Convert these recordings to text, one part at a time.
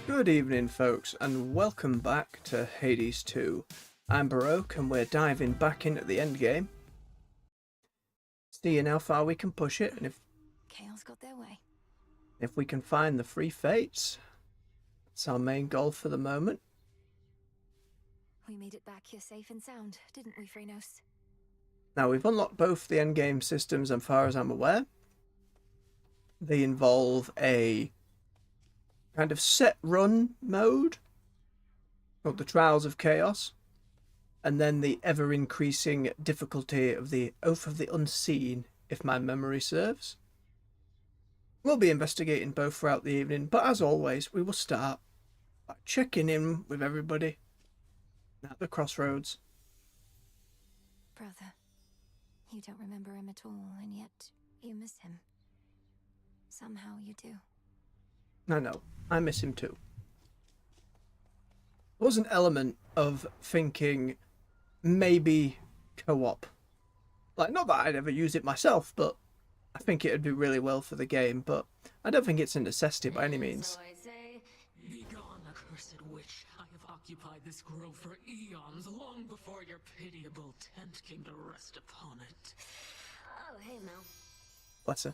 Good evening, folks, and welcome back to Hades 2. I'm Baroque, and we're diving back into the endgame, seeing how far we can push it, and Chaos got their way. if we can find the three fates. That's our main goal for the moment. We made it back here safe and sound, didn't we, Phrenos? Now, we've unlocked both the endgame systems, as far as I'm aware. They involve a kind of set run mode, called the Trials of Chaos, and then the ever-increasing difficulty of the Oath of the Unseen, if my memory serves. We'll be investigating both throughout the evening, but as always, we will start by checking in with everybody at the crossroads. Brother, you don't remember him at all, and yet you miss him. Somehow you do. No, I miss him too. There was an element of thinking maybe co-op. Like, not that I'd ever use it myself, but I think it'd be really well for the game, but I don't think it's a necessity by any means. So I say, begone, accursed witch. I have occupied this grove for eons, long before your pitiable tent came to rest upon it. Oh, hey, Mel. Bless her.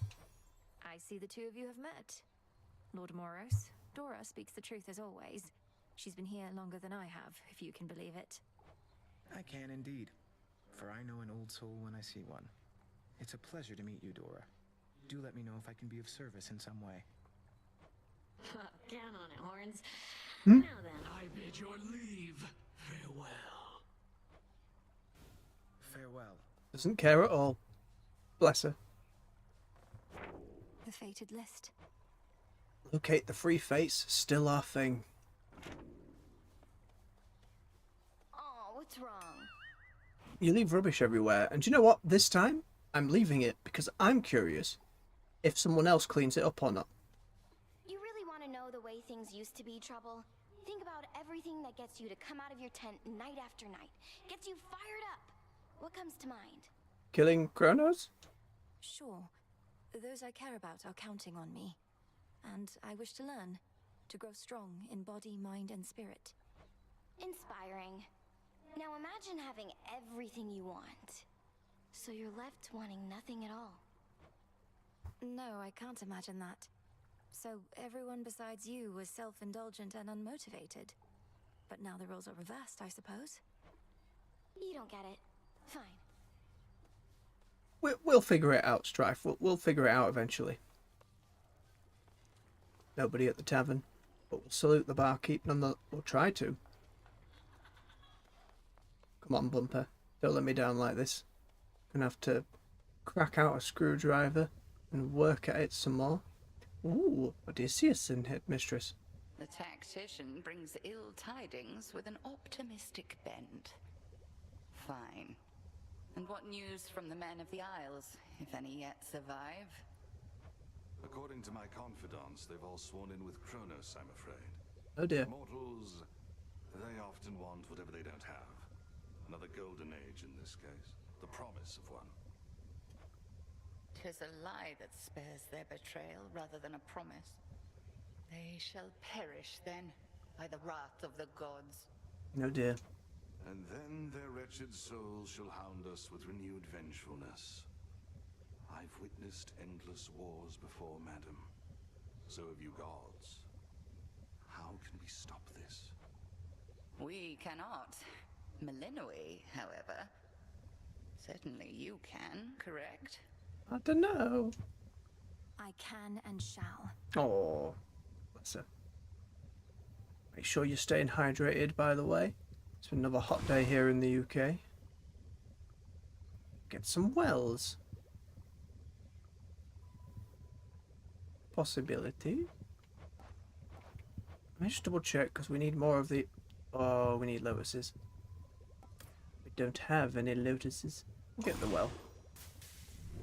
I see the two of you have met. Lord Moros, Dora speaks the truth as always. She's been here longer than I have, if you can believe it. I can indeed, for I know an old soul when I see one. It's a pleasure to meet you, Dora. Do let me know if I can be of service in some way. Get on it, Horns. Hmm? Now then, I bid your leave. Farewell. Farewell. Doesn't care at all. Bless her. The fated list. Locate the three fates, still our thing. Oh, what's wrong? You leave rubbish everywhere, and do you know what? This time, I'm leaving it because I'm curious if someone else cleans it up or not. You really want to know the way things used to be, Trouble? Think about everything that gets you to come out of your tent night after night. Gets you fired up. What comes to mind? Killing Kronos? Sure. Those I care about are counting on me. And I wish to learn. To grow strong in body, mind, and spirit. Inspiring. Now imagine having everything you want. So you're left wanting nothing at all. No, I can't imagine that. So everyone besides you was self-indulgent and unmotivated. But now the roles are reversed, I suppose. You don't get it. Fine. We'll figure it out, Strife. We'll figure it out eventually. Nobody at the tavern, but we'll salute the barkeep. We'll try to. Come on, Bumper. Don't let me down like this. Gonna have to crack out a screwdriver and work at it some more. Ooh, Odysseus and Headmistress. The tactician brings ill tidings with an optimistic bent. Fine. And what news from the men of the Isles, if any yet survive? According to my confidants, they've all sworn in with Kronos, I'm afraid. Oh dear. Mortals, they often want whatever they don't have. Another golden age in this case. The promise of one. 'Tis a lie that spares their betrayal rather than a promise. They shall perish then, by the wrath of the gods. Oh dear. And then their wretched souls shall hound us with renewed vengefulness. I've witnessed endless wars before, madam. So have you gods. How can we stop this? We cannot. Melinoi, however. Certainly you can, correct? I don't know. I can and shall. Oh, bless her. Make sure you're staying hydrated, by the way. It's been another hot day here in the UK. Get some wells. Possibility. Let me just double check because we need more of the... Oh, we need lotuses. We don't have any lotuses. Get the well.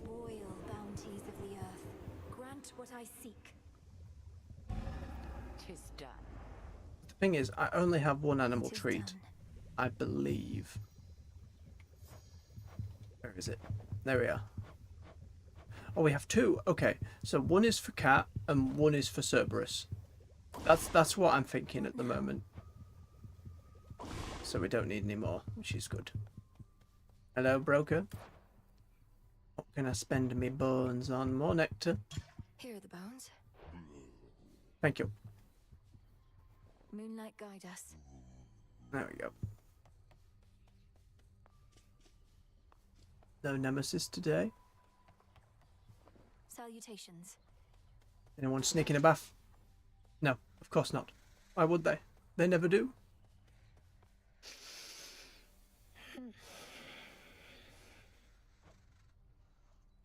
Royal bounties of the earth, grant what I seek. 'Tis done. The thing is, I only have one animal It is treat. done. I believe. Where is it? There we are. Oh, we have two. Okay, so one is for Cat and one is for Cerberus. That's what I'm thinking at the moment. So we don't need any more, which is good. Hello, broker. What can I spend me bones on? More nectar. Here are the bones. Thank you. Moonlight guide us. There we go. No nemesis today. Salutations. Anyone sneaking a bath? No, of course not. Why would they? They never do.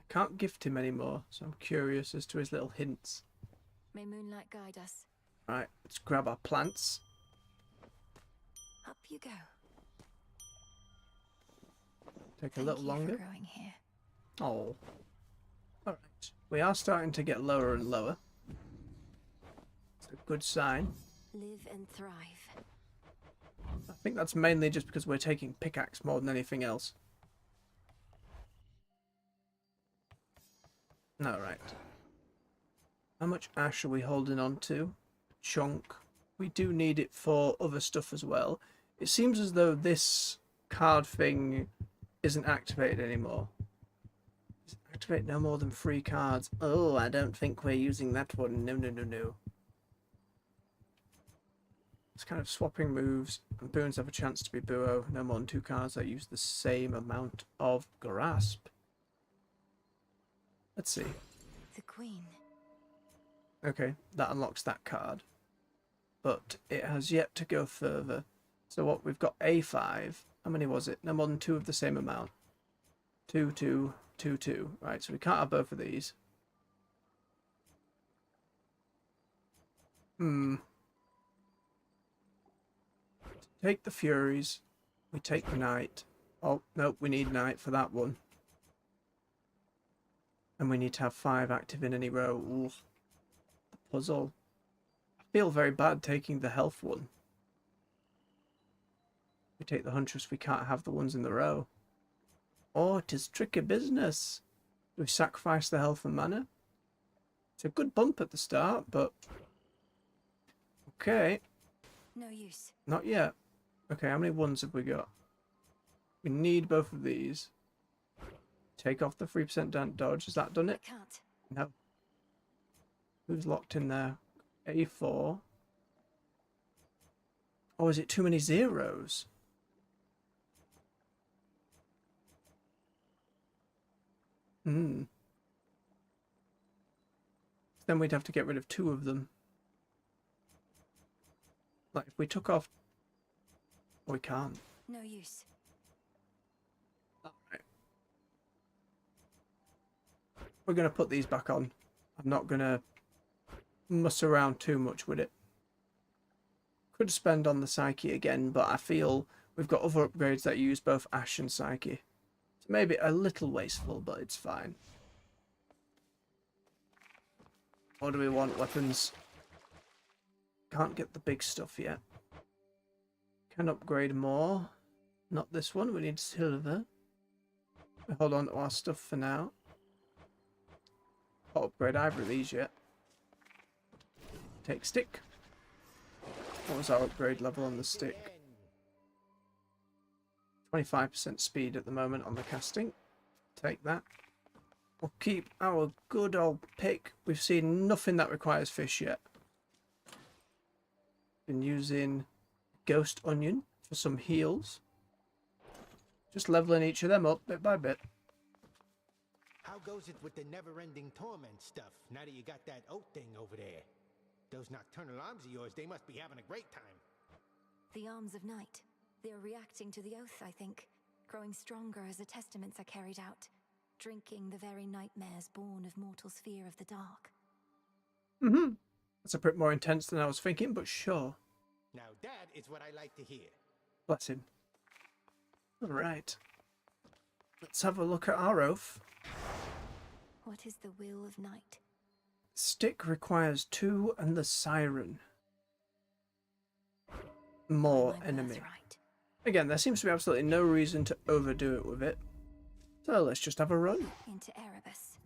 I can't gift him anymore, so I'm curious as to his little hints. May moonlight guide us. Right, let's grab our plants. Up you go. Take a Thank little you longer. for growing here. Oh. Alright. We are starting to get lower and lower. It's a good sign. Live and thrive. I think that's mainly just because we're taking pickaxe more than anything else. Alright. How much ash are we holding on to? Chunk. We do need it for other stuff as well. It seems as though this card thing isn't activated anymore. Activate no more than 3 cards. Oh, I don't think we're using that one. No, no, no, no. It's kind of swapping moves. And boons have a chance to be Buo. No more than 2 cards that use the same amount of grasp. Let's see. The Queen. Okay, that unlocks that card. But it has yet to go further. So what, we've got A5. How many was it? No more than 2 of the same amount. 2, 2, 2, 2. Right, so we can't have both of these. Take the Furies. We take Knight. Oh, nope, we need Knight for that one. And we need to have 5 active in any row. Ooh. The puzzle. I feel very bad taking the health one. We take the Huntress, we can't have the ones in the row. Oh, it is tricky business. Do we sacrifice the health and mana? It's a good bump at the start, but... Okay. No use. Not yet. Okay, how many ones have we got? We need both of these. Take off the 3% dodge. Has that done it? I can't. No. Who's locked in there? A4. Oh, is it too many zeros? Then we'd have to get rid of 2 of them. Like, if we took off... We can't. No use. Alright. We're going to put these back on. I'm not going to muss around too much with it. Could spend on the Psyche again, but I feel we've got other upgrades that use both Ash and Psyche. So maybe a little wasteful, but it's fine. What do we want? Weapons. Can't get the big stuff yet. Can upgrade more. Not this one. We need silver. We hold on to our stuff for now. Can't upgrade either of these yet. Take stick. What was our upgrade level on the stick? 25% speed at the moment on the casting. Take that. We'll keep our good old pick. We've seen nothing that requires fish yet. Been using Ghost Onion for some heals. Just leveling each of them up bit by bit. How goes it with the never-ending torment stuff, now that you got that oat thing over there? Those nocturnal arms of yours, they must be having a great time. The arms of night. They're reacting to the oath, I think. Growing stronger as the testaments are carried out. Drinking the very nightmares born of mortal's fear of the dark. That's a bit more intense than I was thinking, but sure. Now that is what I like to hear. Bless him. Alright. Let's have a look at our oath. What is the will of night? Stick requires 2 and the siren. More My enemy. birthright. Again, there seems to be absolutely no reason to overdo it with it. So let's just have a run. Into Erebus.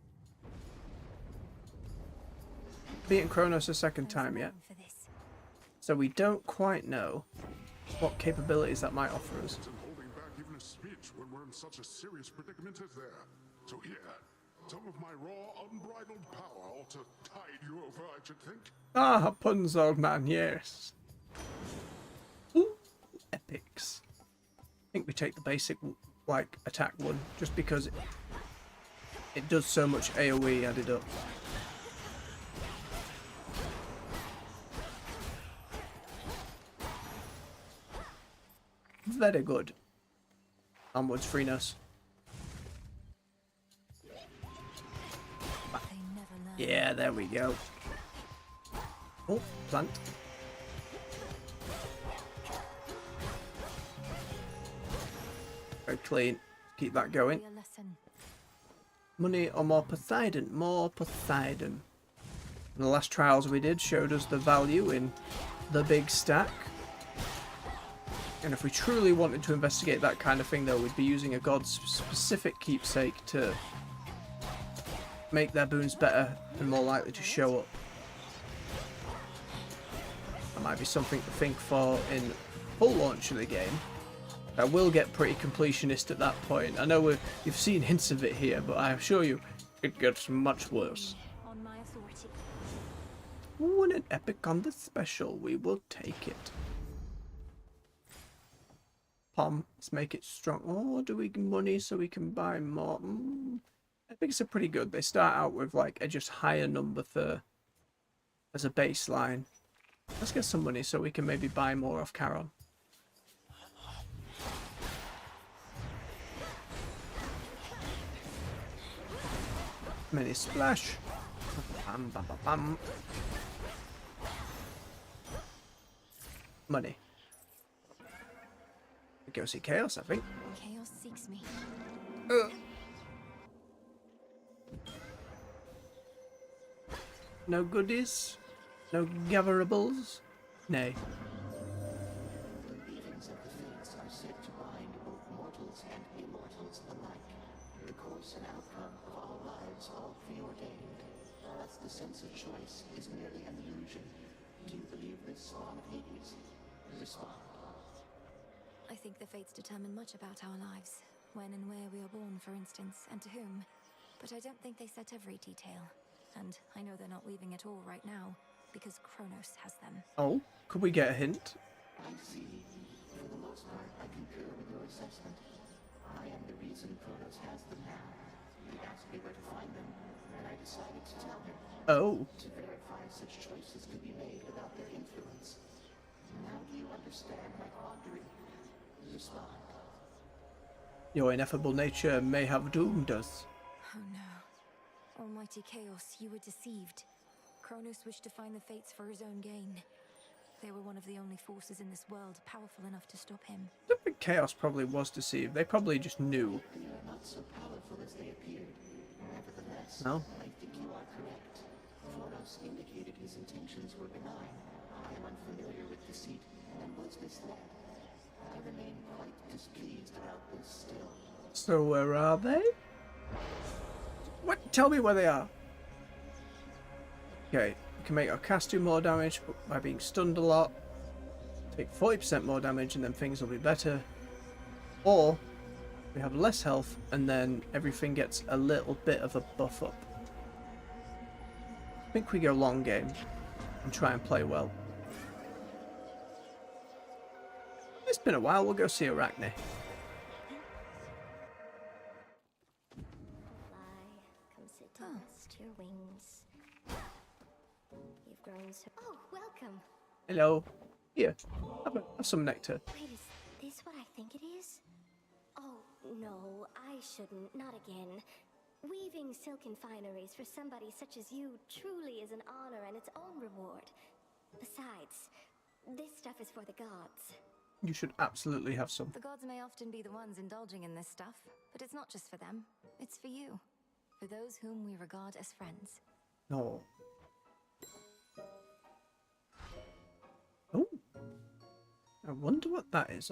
Beating Kronos a second I was time yet. born for this. So we don't quite know what capabilities that might offer us. And holding back even a speech when we're in such a serious predicament as there. So yeah, some of my raw, unbridled power ought to tide you over, I should think. Ah, puns, old man, yes. Ooh, epics. I think we take the basic, like, attack one, just because it does so much AoE added up. Very good. Onwards, Freenos. Yeah, there we go. Oh, plant. Very clean. Keep that going. Money or more Poseidon? More Poseidon. The last trials we did showed us the value in the big stack. And if we truly wanted to investigate that kind of thing, though, we'd be using a god's specific keepsake to make their boons better and more likely to show up. That might be something to think for in full launch of the game. I will get pretty completionist at that point. I know you've seen hints of it here, but I assure you, it gets much worse. On my authority. Ooh, and an epic on the special. We will take it. Pom, let's make it strong. Oh, do we get money so we can buy more? Epics are pretty good. They start out with like a just higher number for as a baseline. Let's get some money so we can maybe buy more off Charon. Mini splash. Bam, bam, bam, bam. Money. We go see Chaos, I think. Chaos seeks me. No goodies? No gatherables? Nay. The weavings of the fates are said to bind both mortals and immortals alike. The course and outcome of all lives all preordained. Thus the sense of choice is merely an illusion. Do you believe this, Spawn of Hades? Respond. I think the fates determine much about our lives. When and where we are born, for instance, and to whom. But I don't think they set every detail. And I know they're not weaving it all right now, because Kronos has them. Oh, could we get a hint? I see. For the most part, I concur with your assessment. I am the reason Kronos has them now. He asked me where to find them, and I decided to tell him. Oh. To verify such choices could be made without their influence. Now do you understand my quandary? Respond. Your ineffable nature may have doomed us. Oh no. Almighty Chaos, you were deceived. Kronos wished to find the fates for his own gain. They were one of the only forces in this world powerful enough to stop him. I think Chaos probably was deceived. They probably just knew. They are not so powerful as they appeared. Nevertheless, No? I think you are correct. Kronos indicated his intentions were benign. I am unfamiliar with deceit and was misled. I remain quite displeased about this still. So where are they? What? Tell me where they are. Okay, we can make our cast do more damage by being stunned a lot. Take 40% more damage and then things will be better. Or we have less health and then everything gets a little bit of a buff up. I think we go long game and try and play well. It's been a while, we'll go see Arachne. Fly, come sit and rest your wings. You've grown so... Oh, welcome. Hello. Here, have some nectar. Wait, is this what I think it is? Oh, no, I shouldn't. Not again. Weaving silken fineries for somebody such as you truly is an honor and its own reward. Besides, this stuff is for the gods. You should absolutely have some. The gods may often be the ones indulging in this stuff, but it's not just for them. It's for you. For those whom we regard as friends. No. Oh. I wonder what that is.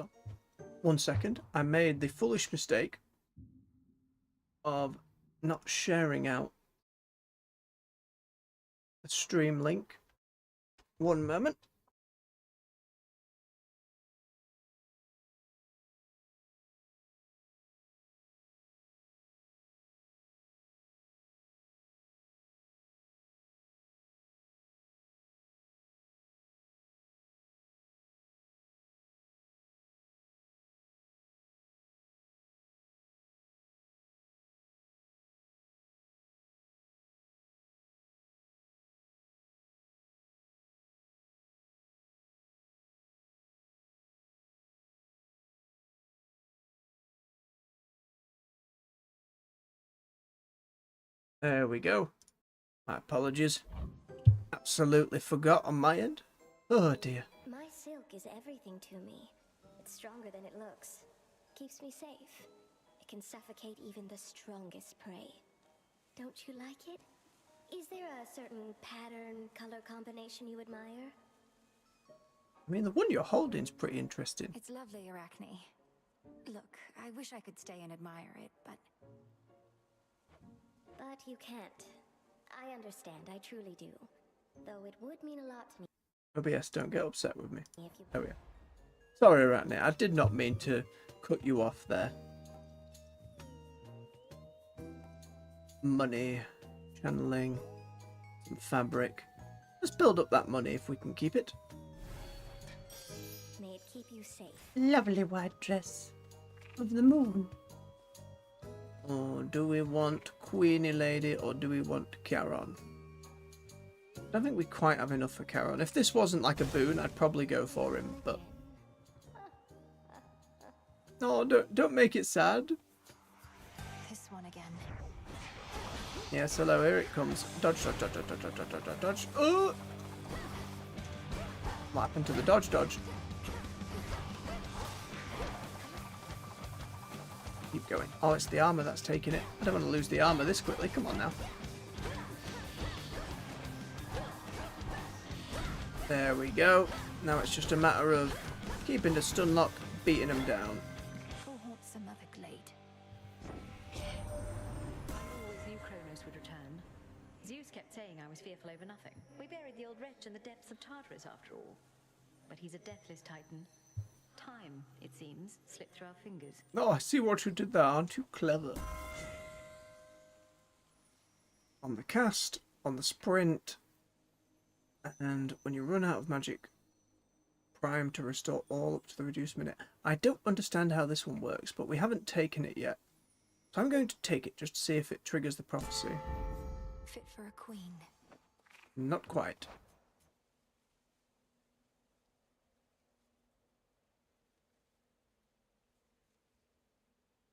1 second. I made the foolish mistake of not sharing out the stream link. 1 moment. There we go. My apologies. Absolutely forgot on my end. Oh dear. My silk is everything to me. It's stronger than it looks. Keeps me safe. It can suffocate even the strongest prey. Don't you like it? Is there a certain pattern, color combination you admire? I mean, the one you're holding's pretty interesting. It's lovely, Arachne. Look, I wish I could stay and admire it, but... But you can't. I understand, I truly do. Though it would mean a lot to me OBS, don't get upset with me. if you... There we are. Sorry, Arachne. I did not mean to cut you off there. Money, channeling, some fabric. Let's build up that money if we can keep it. May it keep you safe. Lovely white dress of the moon. Or do we want Queenie Lady or do we want Charon? I don't think we quite have enough for Charon. If this wasn't like a boon, I'd probably go for him, but... No, don't make it sad. This one again. Yes, hello, here it comes. Dodge, dodge, dodge, dodge, dodge, dodge, dodge, dodge, dodge. Oh! What happened to the dodge, dodge? Keep going. Oh, it's the armor that's taking it. I don't want to lose the armor this quickly. Come on now. There we go. Now it's just a matter of keeping the stun lock, beating them down. Full haunt some other glade. Always knew Kronos would return. Zeus kept saying I was fearful over nothing. We buried the old wretch in the depths of Tartarus after all. But he's a deathless titan. Time, it seems, slipped through our fingers. Oh, I see what you did there. Aren't you clever? On the cast, on the sprint, and when you run out of magic, prime to restore all up to the reduced minute. I don't understand how this one works, but we haven't taken it yet. So I'm going to take it just to see if it triggers the prophecy. Fit for a queen. Not quite.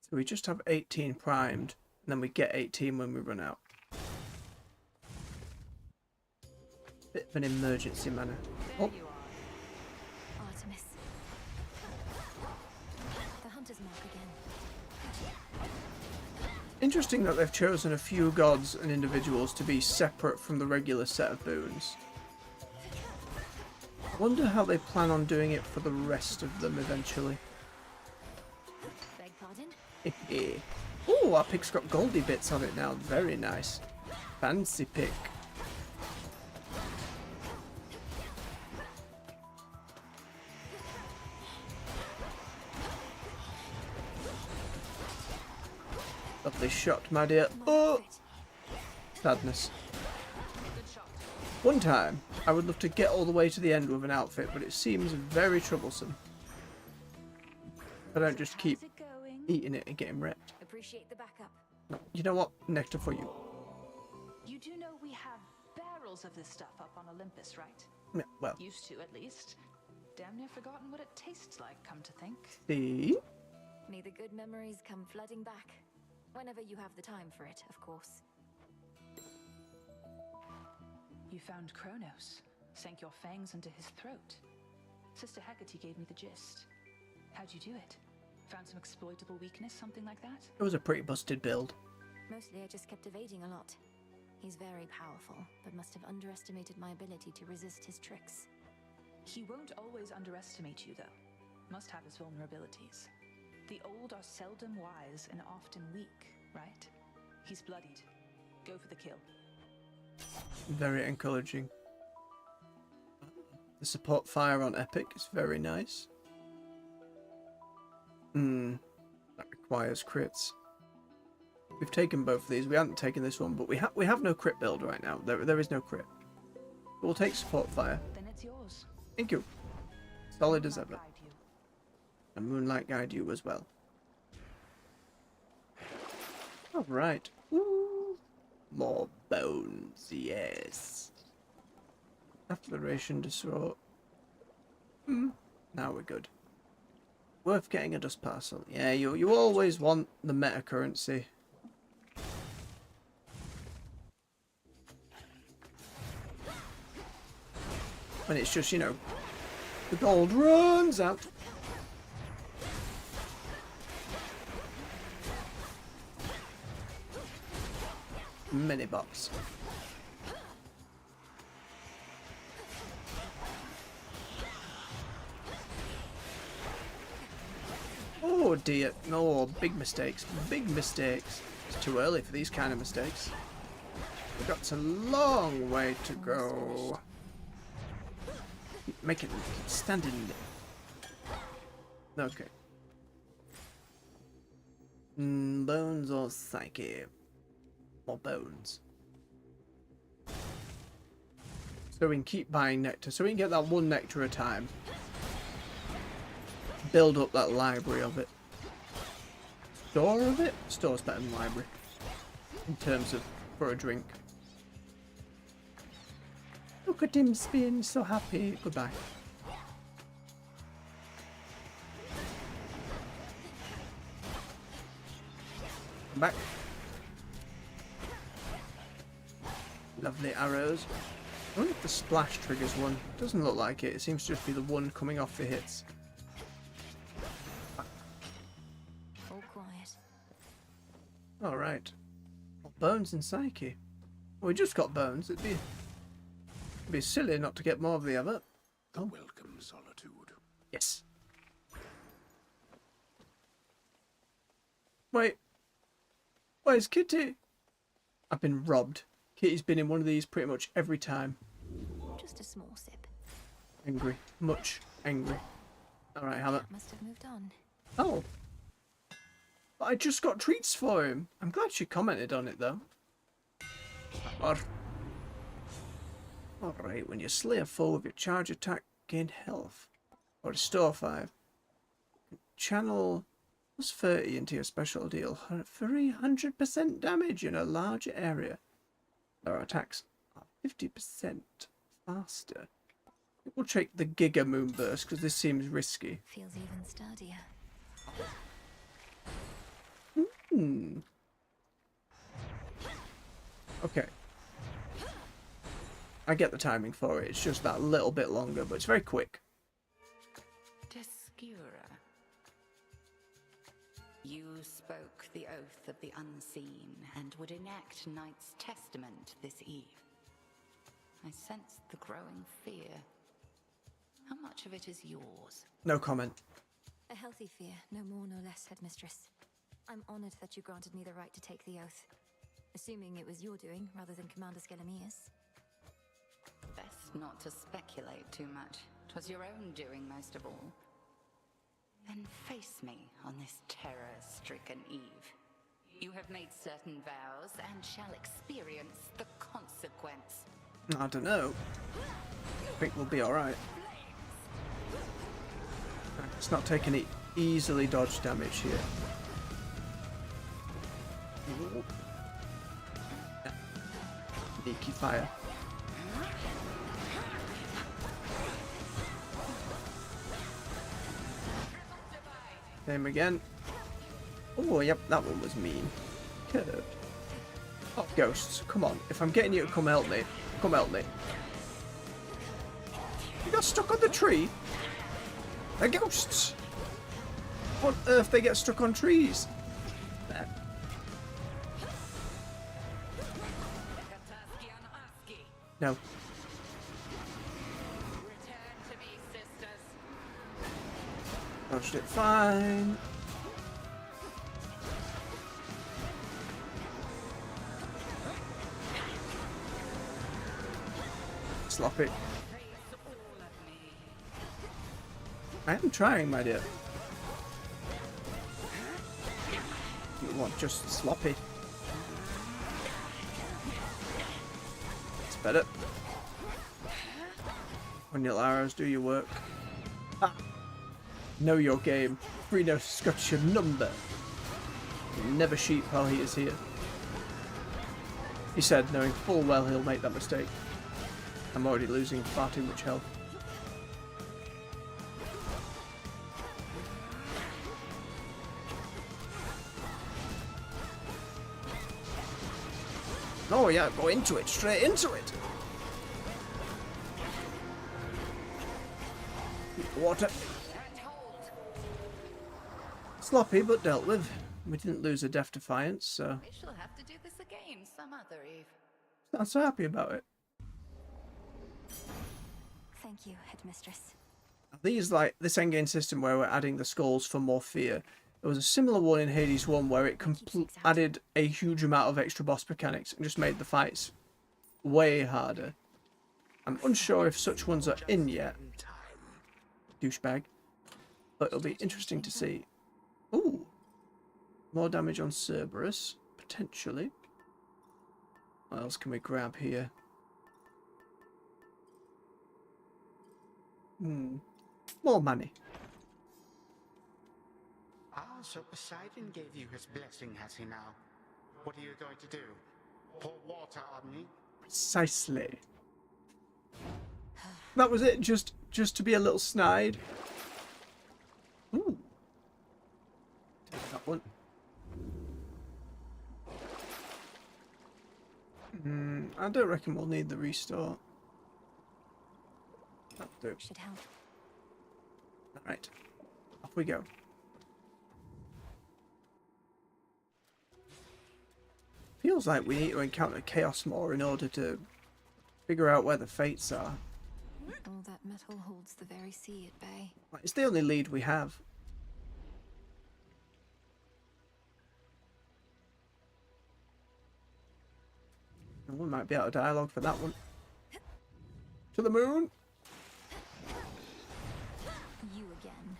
So we just have 18 primed, and then we get 18 when we run out. Bit of an emergency manner. Oh, Artemis. The hunter's mark again. interesting that they've chosen a few gods and individuals to be separate from the regular set of boons. I wonder how they plan on doing it for the rest of them eventually. Beg pardon? Oh, our pick's got goldy bits on it now. Very nice. Fancy pick. Lovely shot, my dear. Oh! Sadness. One time, I would love to get all the way to the end with an outfit, but it seems very troublesome. I don't just keep eating it and getting wrecked. Appreciate the backup. No, you know what? Nectar for you. You do know we have barrels of this stuff up on Olympus, right? Yeah, well, Used to, at least. Damn near forgotten what it tastes like, come to think. see? May the good memories come flooding back. Whenever you have the time for it, of course. You found Kronos. Sank your fangs into his throat. Sister Hecate gave me the gist. How'd you do it? Found some exploitable weakness, something like that? It was a pretty busted build. Mostly I just kept evading a lot. He's very powerful, but must have underestimated my ability to resist his tricks. He won't always underestimate you, though. Must have his vulnerabilities. The old are seldom wise and often weak, right? He's bloodied. Go for the kill. Very encouraging. The support fire on Epic is very nice. That requires crits. We've taken both of these. We haven't taken this one, but we have no crit build right now. There is no crit. But we'll take support fire. Then it's yours. Thank you. Solid as ever. And Moonlight guide you as well. Alright. More bones, yes. After the ration destroy. Now we're good. Worth getting a dust parcel. Yeah, you always want the meta currency. when it's just, you know, the gold runs out. Mini box. Oh dear. Oh, big mistakes. Big mistakes. It's too early for these kind of mistakes. We've got a long way to go. Keep standing. Okay. Bones or psyche? More bones. So we can keep buying nectar. So we can get that one nectar at a time. Build up that library of it. Store of it? Store's better than library. In terms of for a drink. Look at him being so happy. Goodbye. Come back. Lovely arrows. I wonder if the splash triggers one. Doesn't look like it. It seems to just be the one coming off the hits. All quiet. Alright. Bones and psyche. Well, we just got bones. It'd be silly not to get more of the other. The welcome solitude. Yes. Wait. Where's Kitty? I've been robbed. Kitty's been in one of these pretty much every time. Just a small sip. Angry. Much angry. Alright, Hammer. Must have moved on. Oh. But I just got treats for him. I'm glad she commented on it though. Alright, when you slay a foe with your charge attack, gain health. Or restore 5. Channel plus 30 into your special deal. 300% damage in a larger area. Our attacks are 50% faster. We'll check the Giga Moonburst because this seems risky. Feels even sturdier. Okay. I get the timing for it. It's just that little bit longer, but it's very quick. Descura. You spoke the oath of the unseen and would enact Knight's testament this eve. I sense the growing fear. How much of it is yours? No comment. A healthy fear, no more no less, Headmistress. I'm honored that you granted me the right to take the oath. Assuming it was your doing rather than Commander Skelemia's. Best not to speculate too much. 'Twas your own doing most of all. Then face me on this terror-stricken eve. You have made certain vows and shall experience the consequence. I don't know. I think we'll be alright. It's not taking any easily dodged damage here. Sneaky fire. Same again. Oh, yep, that one was mean. Curved. Oh, ghosts, come on. If I'm getting you to come help me, come help me. You got stuck on the tree? They're ghosts! What on earth they get stuck on trees? There. No. Return to me, sisters. Dodged it fine. Sloppy. I am trying, my dear. You want just sloppy. It's better. When your arrows do your work. Ah. Know your game. Reno scratch your number. Never sheep while he is here. He said, knowing full well he'll make that mistake. I'm already losing far too much health. Oh yeah, go into it, straight into it. Water. Sloppy, but dealt with. We didn't lose a Death Defiance, so We shall have to do this again some other eve. not so happy about it. Thank you, Headmistress. These, like, this endgame system where we're adding the skulls for more fear. There was a similar one in Hades 1 where it added a huge amount of extra boss mechanics and just made the fights way harder. I'm unsure if such ones are in yet. Douchebag. But it'll be interesting to see. Ooh. More damage on Cerberus, potentially. What else can we grab here? More money. Ah, so Poseidon gave you his blessing, has he now? What are you going to do? Pour water on me? Precisely. That was it, just to be a little snide. Ooh. Take that one. I don't reckon we'll need the restore. That'll do. Should help. Alright. Off we go. Feels like we need to encounter chaos more in order to figure out where the fates are. All that metal holds the very sea at bay. Like, it's the only lead we have. And we might be out of dialogue for that one. To the moon! You again.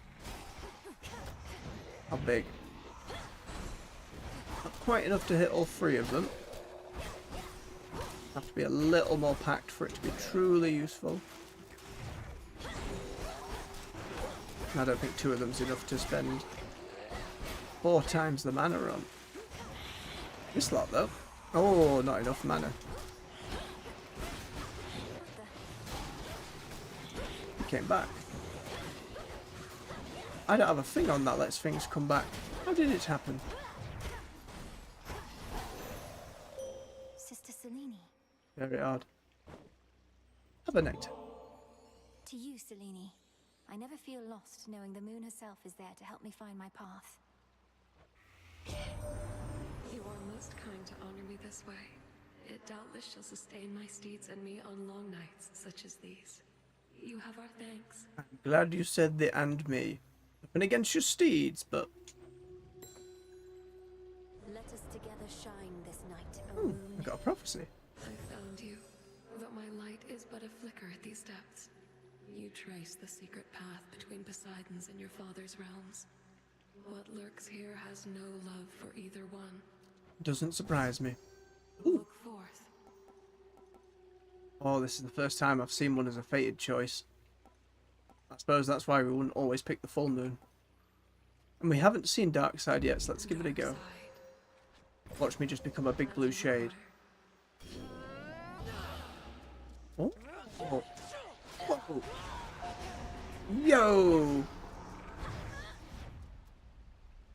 How big? Not quite enough to hit all three of them. Have to be a little more packed for it to be truly useful. I don't think 2 of them's enough to spend 4 times the mana on. This lot though. Oh, not enough mana. He came back. I don't have a thing on that lets things come back. How did it happen? Sister Selene. Very odd. Have a nectar. To you, Selene. I never feel lost knowing the moon herself is there to help me find my path. You are most kind to honor me this way. It doubtless shall sustain my steeds and me on long nights such as these. You have our thanks. I'm glad you said the and me. Nothing against your steeds, but... Let us together shine this night, O moon. I got a prophecy. I found you, but my light is but a flicker at these depths. You trace the secret path between Poseidon's and your father's realms. What lurks here has no love for either one. Doesn't surprise me. Look forth. Oh, this is the first time I've seen one as a fated choice. I suppose that's why we wouldn't always pick the full moon. And we haven't seen Darkside yet, so let's give it a go. Watch me just become a big blue shade. Oh. Oh. Whoa. Yo.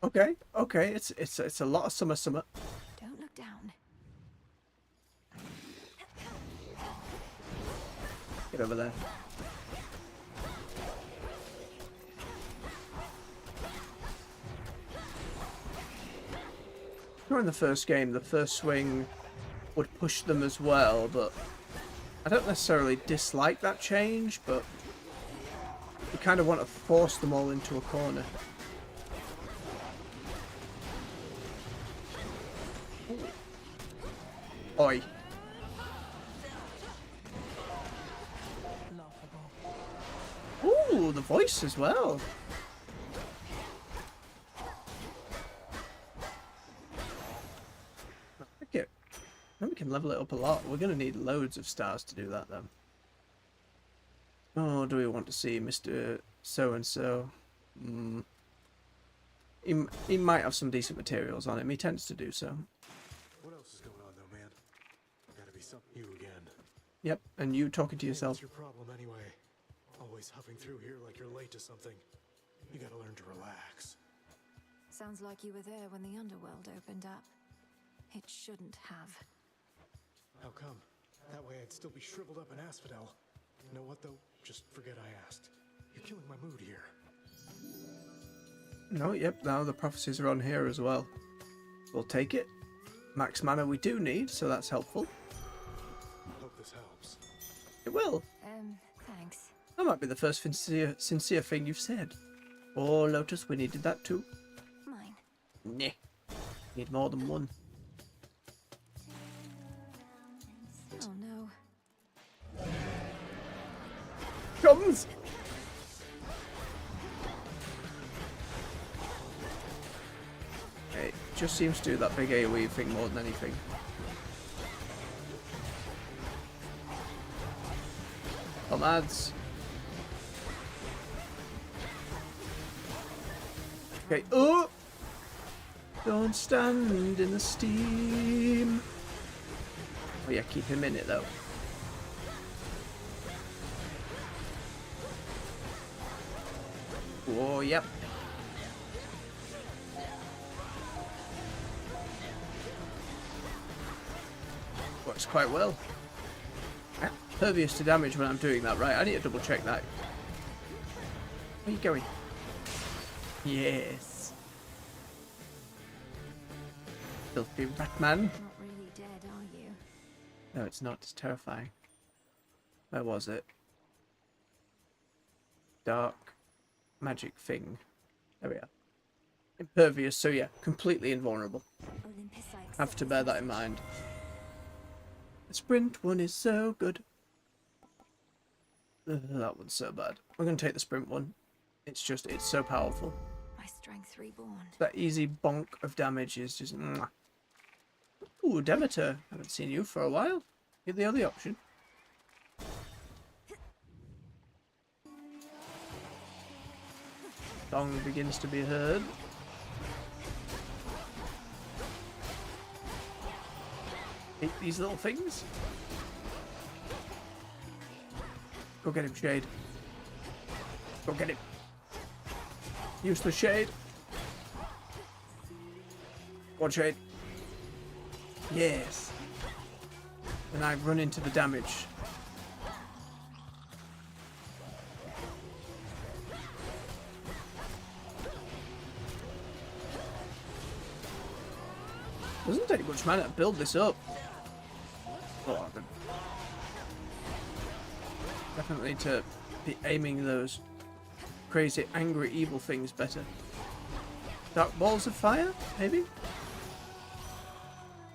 Okay, okay, it's a lot of summer. Don't look down. Get over there. During the first game, the first swing would push them as well, but I don't necessarily dislike that change, but you kind of want to force them all into a corner. Oi. Ooh, the voice as well. I like it. And we can level it up a lot. We're going to need loads of stars to do that, though. Oh, do we want to see Mr. So-and-so? He might have some decent materials on him. He tends to do so. What else is going on, though, man? Gotta be something you again. Yep, and you talking to yourself. What's your problem, anyway? Always huffing through here like you're late to something. You gotta learn to relax. Sounds like you were there when the underworld opened up. It shouldn't have. How come? That way I'd still be shriveled up in Asphodel. You know what, though? Just forget I asked. You're killing my a mood here. No, yep, now the prophecies are on here as well. We'll take it. Max mana we do need, so that's helpful. Hope this helps. It will. Thanks. That might be the first sincere thing you've said. Oh, Lotus, we needed that too. Mine. Nah. Need more than one. Oh no. Comes! It just seems to do that big AoE thing more than anything. Come ads. Okay, oh! Don't stand in the steam. Oh yeah, keep him in it though. Oh, yep. Works quite well. Pervious to damage when I'm doing that, right? I need to double check that. Where are you going? Yes. Filthy rat man. Not really dead, are you? No, it's not. It's terrifying. Where was it? Dark magic thing. There we are. Impervious, so yeah, completely invulnerable. Have to bear that in mind. The sprint one is so good. That one's so bad. We're going to take the sprint one. It's so powerful. My strength reborn. That easy bonk of damage is just... Mwah. Ooh, Demeter. Haven't seen you for a while. You're the other option. Song begins to be heard. Hate these little things. Go get him, Shade. Go get him. Useless Shade. Go on, Shade. Yes. And I run into the damage. Doesn't take much mana to build this up. Oh, definitely need to be aiming those crazy, angry, evil things better. Dark balls of fire, maybe?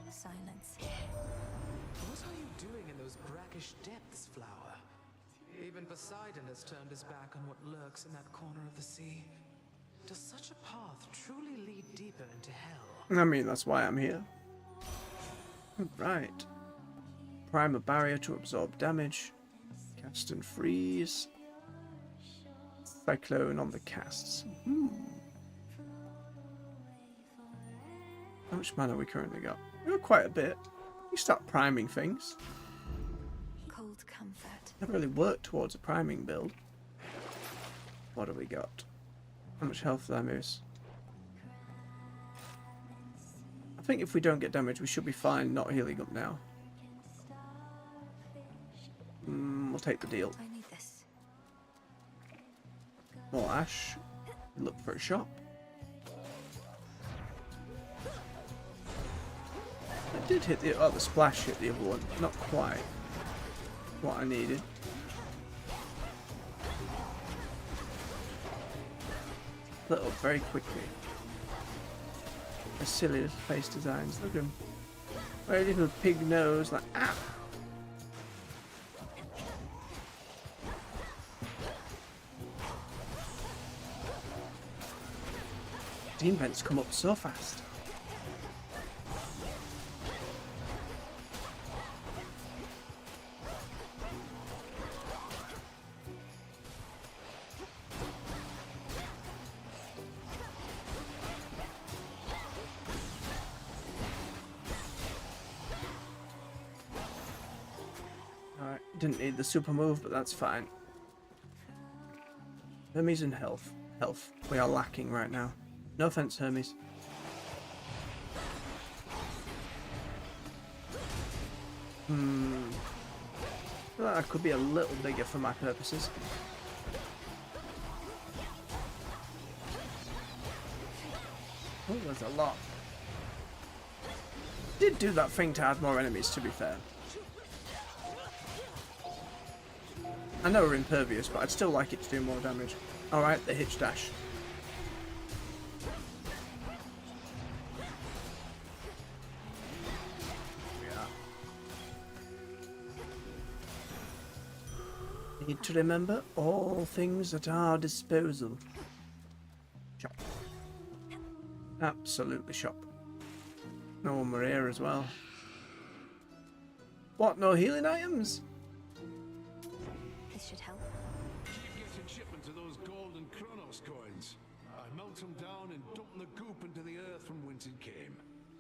Silence. What are you doing in those brackish depths, Flower? Even Poseidon has turned his back on what lurks in that corner of the sea. Does such a path truly lead deeper into hell? I mean, that's why I'm here. Right. Prime a barrier to absorb damage. Cast and freeze. Cyclone on the casts. How much mana we currently got? We've got quite a bit. You start priming things. Cold comfort. Never really worked towards a priming build. What do we got? How much health did I miss? I think if we don't get damage, we should be fine not healing up now. We'll take the deal. I need this. More ash. Look for a shop. I did hit the the splash hit the other one. Not quite what I needed. Lit up very quickly. The silly little face designs. Look at him. Very little pig nose, like ah. Steam vents come up so fast. Alright, didn't need the super move, but that's fine. Hermes and health. Health. We are lacking right now. No offense, Hermes. Well, that could be a little bigger for my purposes. Oh, there's a lot. Did do that thing to add more enemies, to be fair. I know we're impervious, but I'd still like it to do more damage. Alright, the hitch dash. Need to remember all things at our disposal. Shop. Absolutely shop. No one were here as well. What, no healing items? This should help. Keep getting shipment of those gold and Chronos coins. I melt them down and dump the goop into the earth from whence it came,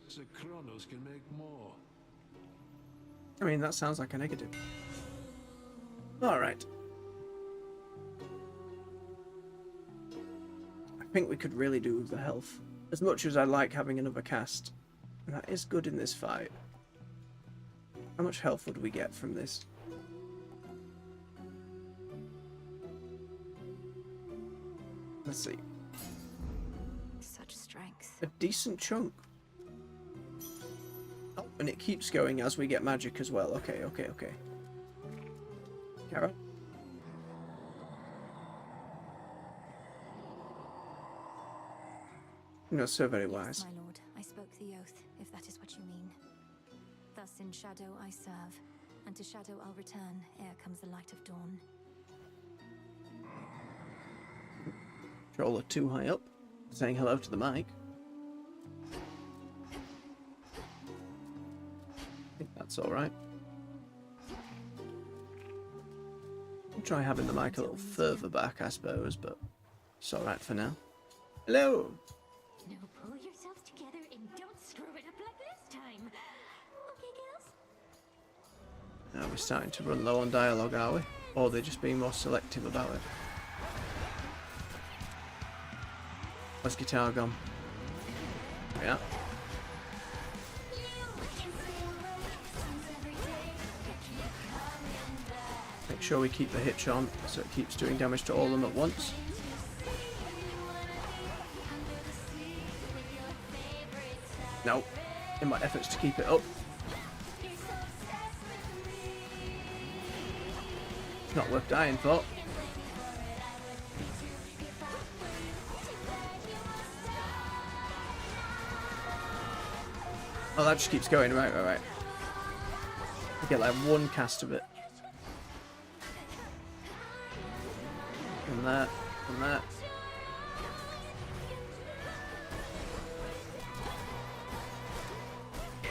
so Chronos can make more. I mean, that sounds like a negative. Alright. I think we could really do with the health. As much as I like having another cast, that is good in this fight. How much health would we get from this? Let's see. Such strength. A decent chunk. Oh, and it keeps going as we get magic as well. Okay, okay, okay. Kara? Not so very wise. Yes, my lord, I spoke the oath, if that is what you mean. Thus in shadow I serve, and to shadow I'll return ere comes the light of dawn. Controller too high up, saying hello to the mic. I think that's alright. I'll try having the mic a little further back, I suppose, but it's alright for now. Hello! Now pull yourselves together and don't screw it up like last time. Okay, girls? Now we're starting to run low on dialogue, are we? Or they're just being more selective about it. Where's guitar gone? Yeah. Make sure we keep the hitch on so it keeps doing damage to all of them at once. No, in my efforts to keep it up. It's not worth dying for. Oh, that just keeps going. Right. I get like one cast of it. And that, and that.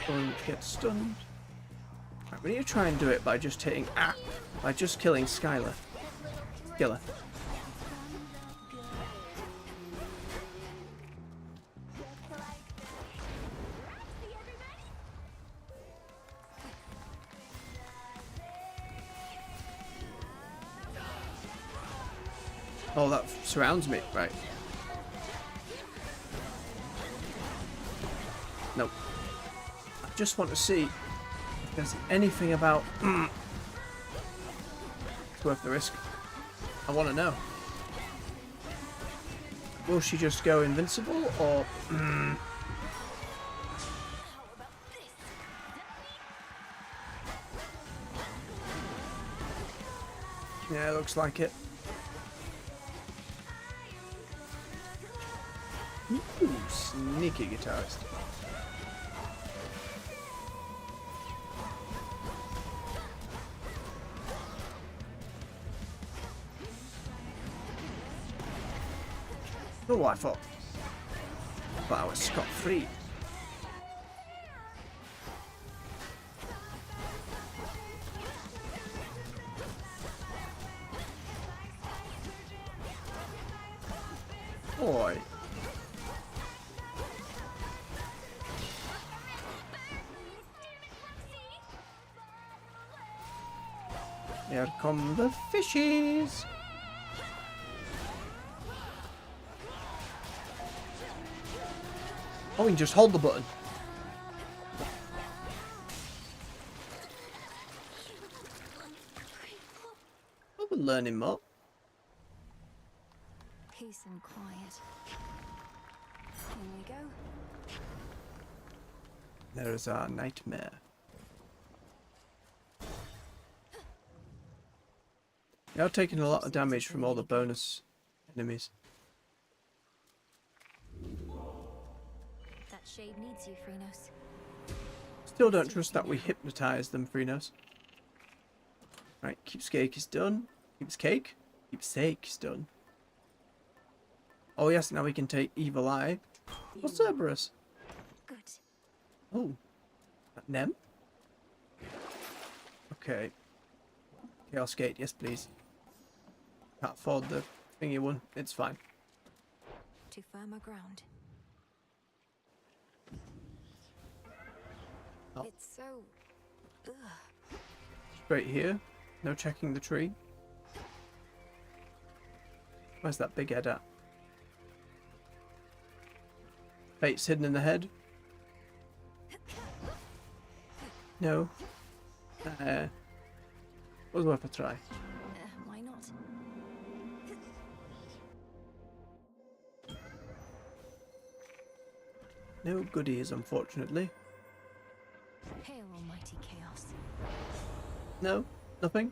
Don't get stunned. Right, we need to try and do it by just hitting by just killing Skylar. Kill her. Oh, that surrounds me, right. Nope. I just want to see if there's anything about... It's worth the risk. I want to know. Will she just go invincible, or... Yeah, looks like it. Ooh, sneaky guitarist. Oh, I thought I was scot-free. Boy. Here come the fishies. Oh, we can just hold the button. Oh, we're learning more. Peace and quiet. In we go. There is our nightmare. We are taking a lot of damage from all the bonus enemies. That shade needs you, Freenos. Still don't trust that we hypnotise them, Freenos. Right, keepsake is done. Keepsake? Keepsake is done. Oh yes, now we can take Evil Eye. Or Cerberus. Good. Oh. Nem? Okay. Chaos Gate, yes please. Can't afford the thingy one. It's fine. To firmer ground. Oh. It's so... Ugh. Straight here. No checking the tree. Where's that big head at? Fate's hidden in the head. No. Was worth a try. Why not? No goodies, unfortunately. Hail, almighty chaos. No, nothing.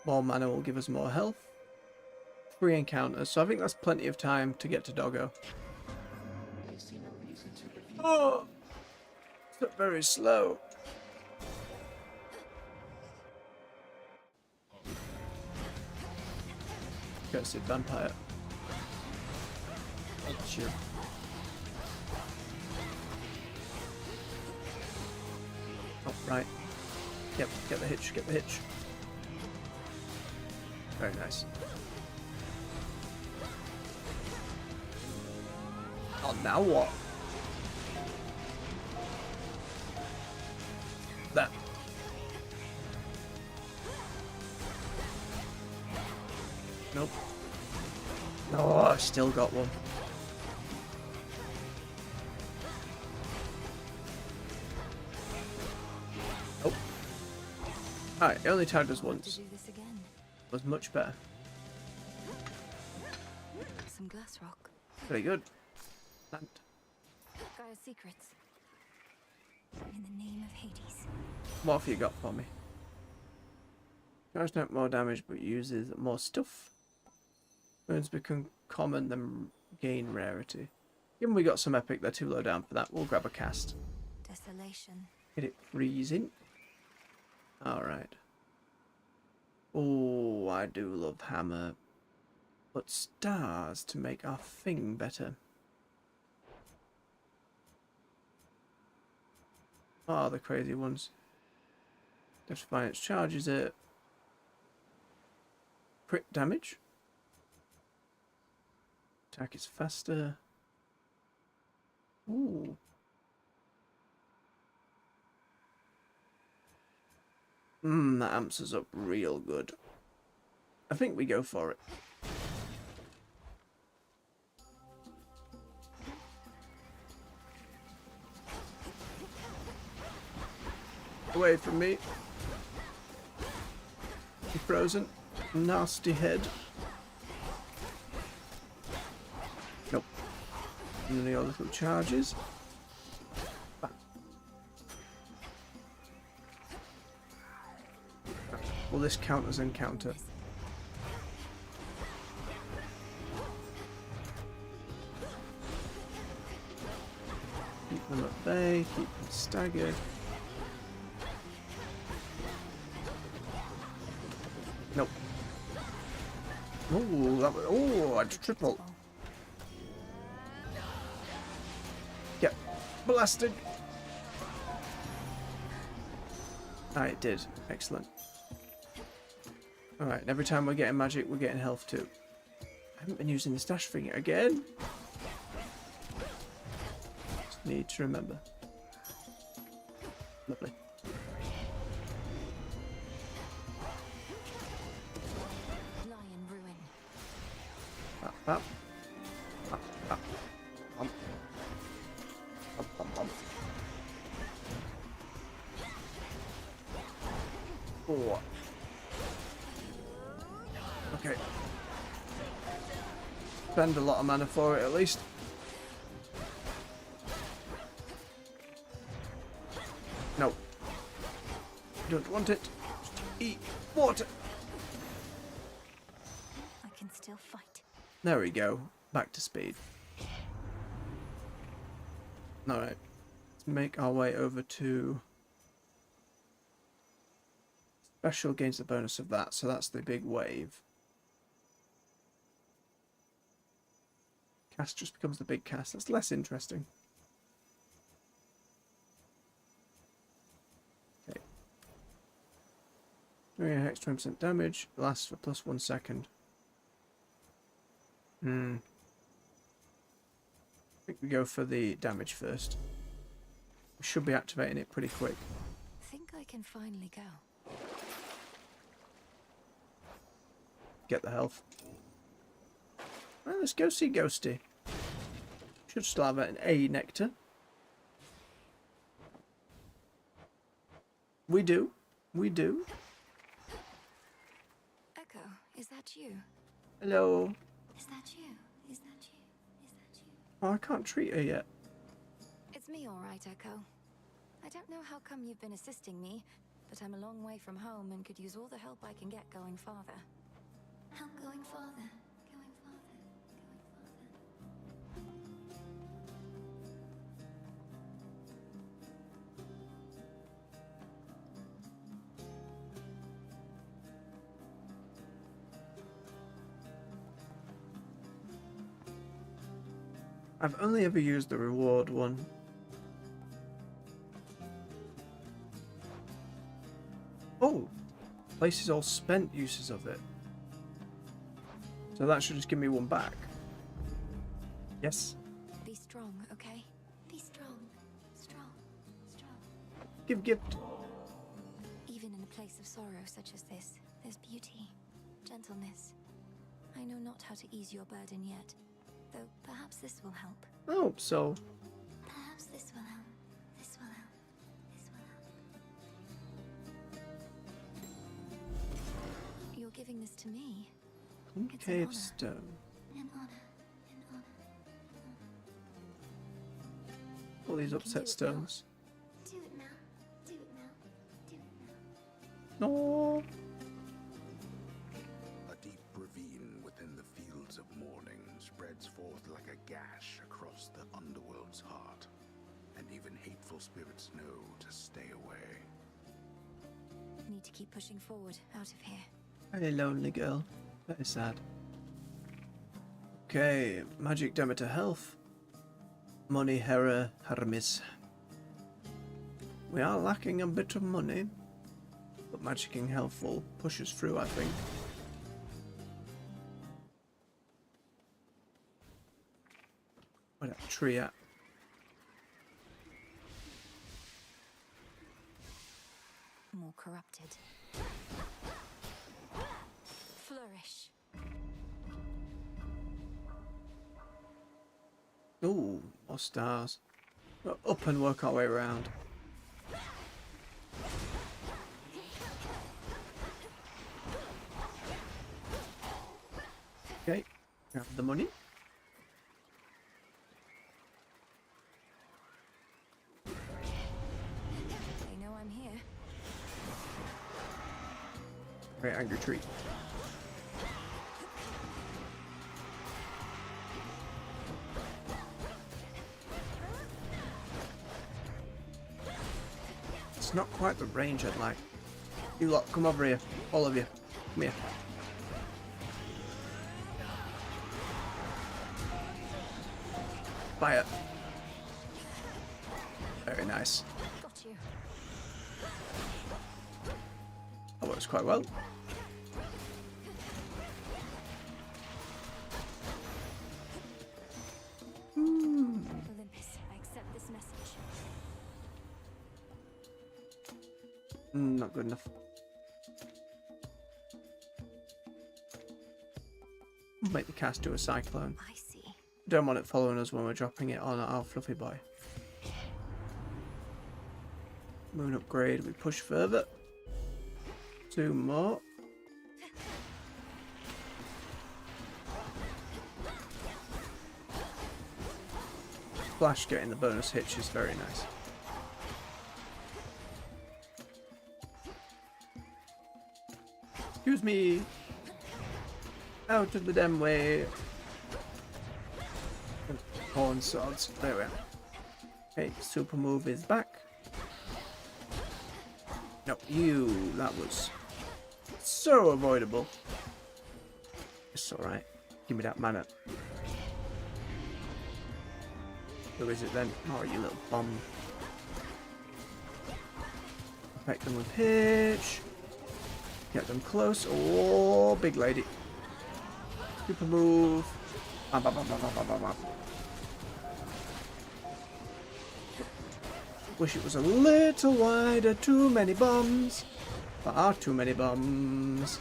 More mana will give us more health. 3 encounters, so I think that's plenty of time to get to Doggo. Oh! It's very slow. Cursed vampire. Hate you. Oh, right. Yep, get the hitch, get the hitch. Very nice. Oh, now what? That. Nope. Oh, I've still got one. Oh. Alright, it only tagged us once. Was much better. Some glass rock. Pretty good. And Gaia's secrets. In the name of Hades. what have you got for me? Charge not more damage but uses more stuff. Wounds become common then gain rarity. Given we got some epic, they're too low down for that. We'll grab a cast. Desolation. Get it freezing. Alright. Oh, I do love hammer. But stars to make our thing better. Oh, the crazy ones. Defiance charges it. Crit damage. Attack is faster. Ooh. That amps us up real good. I think we go for it. Away from me. You frozen. Nasty head. Nope. None of your little charges. Bam. Will this count as encounter? Keep them at bay, keep them staggered. Nope. Oh, that was, oh, I'd triple. Get blasted. Ah, it did. Excellent. Alright, and every time we're getting magic, we're getting health too. I haven't been using the stash thing again. Just need to remember. Lovely. Lion ruin. Bap, bap. Bap, bap. Bump. Bump, bump, bump. Oh. Okay. spend a lot of mana for it at least. No. Don't want it. Just eat water. I can still fight. There we go. Back to speed. Alright. Let's make our way over to... Special gains the bonus of that, so that's the big wave. Cast just becomes the big cast. That's less interesting. Okay. Doing a hex 20% damage. Lasts for plus 1 second. I think we go for the damage first. We should be activating it pretty quick. Think I can finally go. Get the health. Well, let's go see Ghosty. Should still have an A nectar. We do. We do. Echo, is that you? Hello. Is that you? Is that you? Is that you? Oh, I can't treat her yet. It's me, all right, Echo. I don't know how come you've been assisting me, but I'm a long way from home and could use all the help I can get going farther. Help going farther. Going farther. Going I've only ever used the reward one. Oh! Places all spent uses of it. So that should just give me one back. Yes. Be strong, okay? Be strong. Strong. Strong. Give gift. Even in a place of sorrow such as this, there's beauty, gentleness. I know not how to ease your burden yet, though perhaps this will help. I hope so. Perhaps this will help. This will help. This will help. You're giving this to me. Concave stone. An honor. An honor. All these upset stones. Do it now. Do it now. Do it No. A deep ravine within the fields of mourning spreads forth like a gash across the underworld's heart, and even hateful spirits know to stay away. Need to keep pushing forward, out of here. Very lonely girl. Very sad. Okay, magic Demeter health. Money Hera Hermes. We are lacking a bit of money, but magicking health will push us through, I think. Where's that tree at? More corrupted. Flourish. Ooh, more stars. Go up and work our way around. Okay, grab the money. They know I'm here. Very angry tree. It's not quite the range I'd like. You lot, come over here. All of you. Come here. Fire. Very nice. Got you. That works quite well. Olympus, I accept this message. Not good enough. Make the cast do a cyclone. I see. Don't want it following us when we're dropping it on our fluffy boy. Moon upgrade, we push further. 2 more. Flash getting the bonus hitch is very nice. Excuse me. Out of the damn way. Horn swords. There we are. Okay, super move is back. No, you. That was so avoidable. It's alright. Give me that mana. Who is it then? Oh, you little bomb. Affect them with pitch. Get them close. Oh, big lady. Super move. Bam, bam, bam, bam, bam, bam, bam. Wish it was a little wider. Too many bombs. Far too many bombs.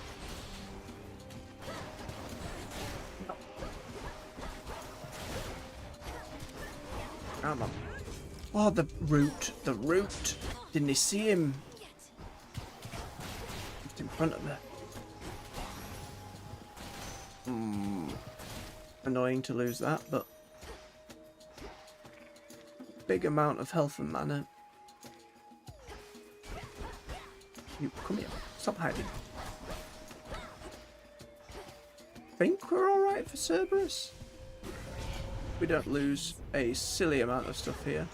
Come on. Oh, the root. The root. Didn't he see him? Just in front of her. Annoying to lose that, but big amount of health and mana. You come here. Stop hiding. Think we're alright for Cerberus? We don't lose a silly amount of stuff here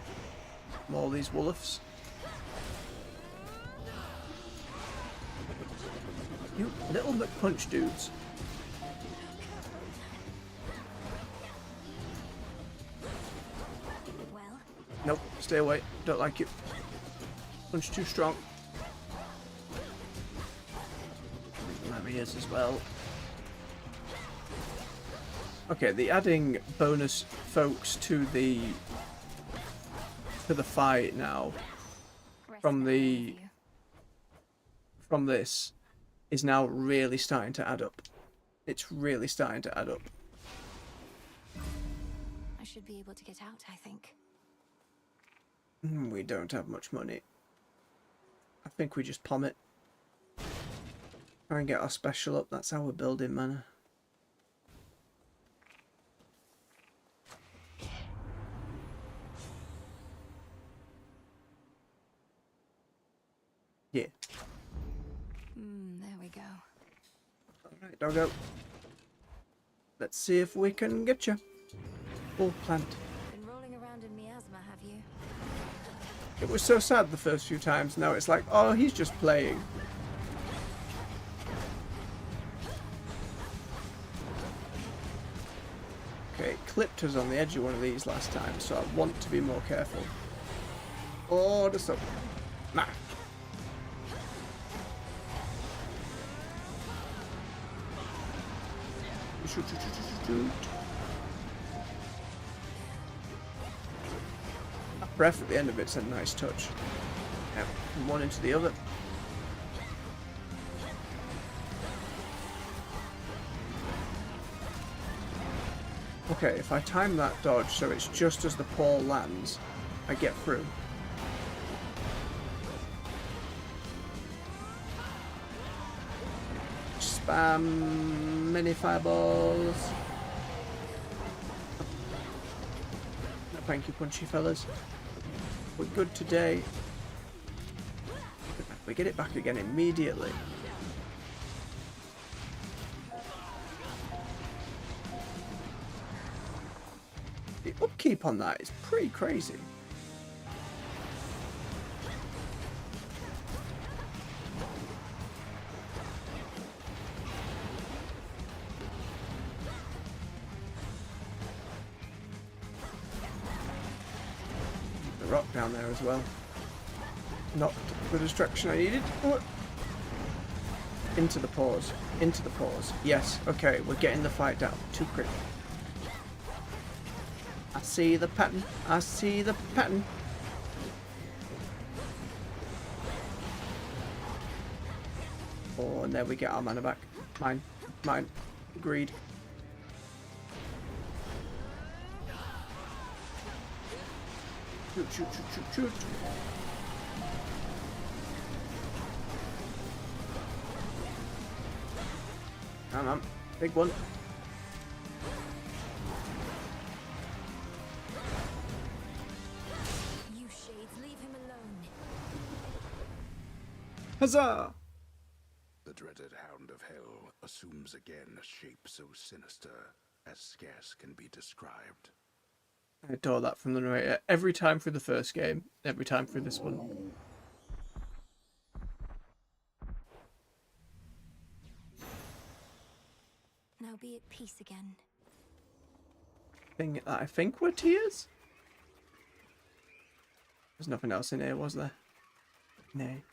from all these wolves. You little McPunch dudes. Nope, stay away. Don't like you. Punch too strong. There he is as well. Okay, the adding bonus folks to the fight now from this is now really starting to add up. It's really starting to add up. I should be able to get out, I think. We don't have much money. I think we just palm it. Try and get our special up. That's how we're building mana. Yeah. There we go. Alright, doggo. Let's see if we can get you. Full plant. Been rolling around in miasma, have you? It was so sad the first few times. Now it's like, oh, he's just playing. Okay, clipped us on the edge of one of these last time, so I want to be more careful. Oh, just up. Nah. Shoot, shoot, shoot, shoot, shoot. That breath at the end of it's a nice touch. Yeah, from one into the other. Okay, if I time that dodge so it's just as the paw lands, I get through. Spam mini fireballs. No, thank you, punchy fellas. We're good today. We get it back again immediately. The upkeep on that is pretty crazy. The rock down there as well. Not the distraction I needed. Oh. Into the paws. Into the paws. Yes, okay, we're getting the fight down. Too quick. I see the pattern. I see the pattern. Oh, and there we get our mana back. Mine. Mine. Agreed. Shoot, shoot, shoot, shoot, shoot. Come on. Big one. Huzzah! The dreaded Hound of Hell assumes again a shape so sinister as scarce can be described. I adore that from the narrator. Every time through the first game, every time through this one. Now be at peace again. Thing that I think were tears? There's nothing else in here, was there? Nay.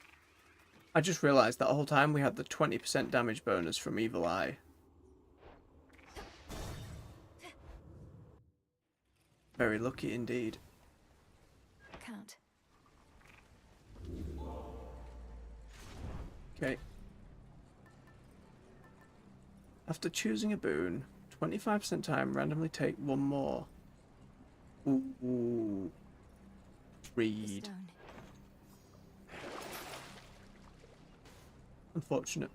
I just realised that whole time we had the 20% damage bonus from Evil Eye. Very lucky indeed. Count. Okay. After choosing a boon, 25% time, randomly take one more. Ooh. Read. Unfortunate.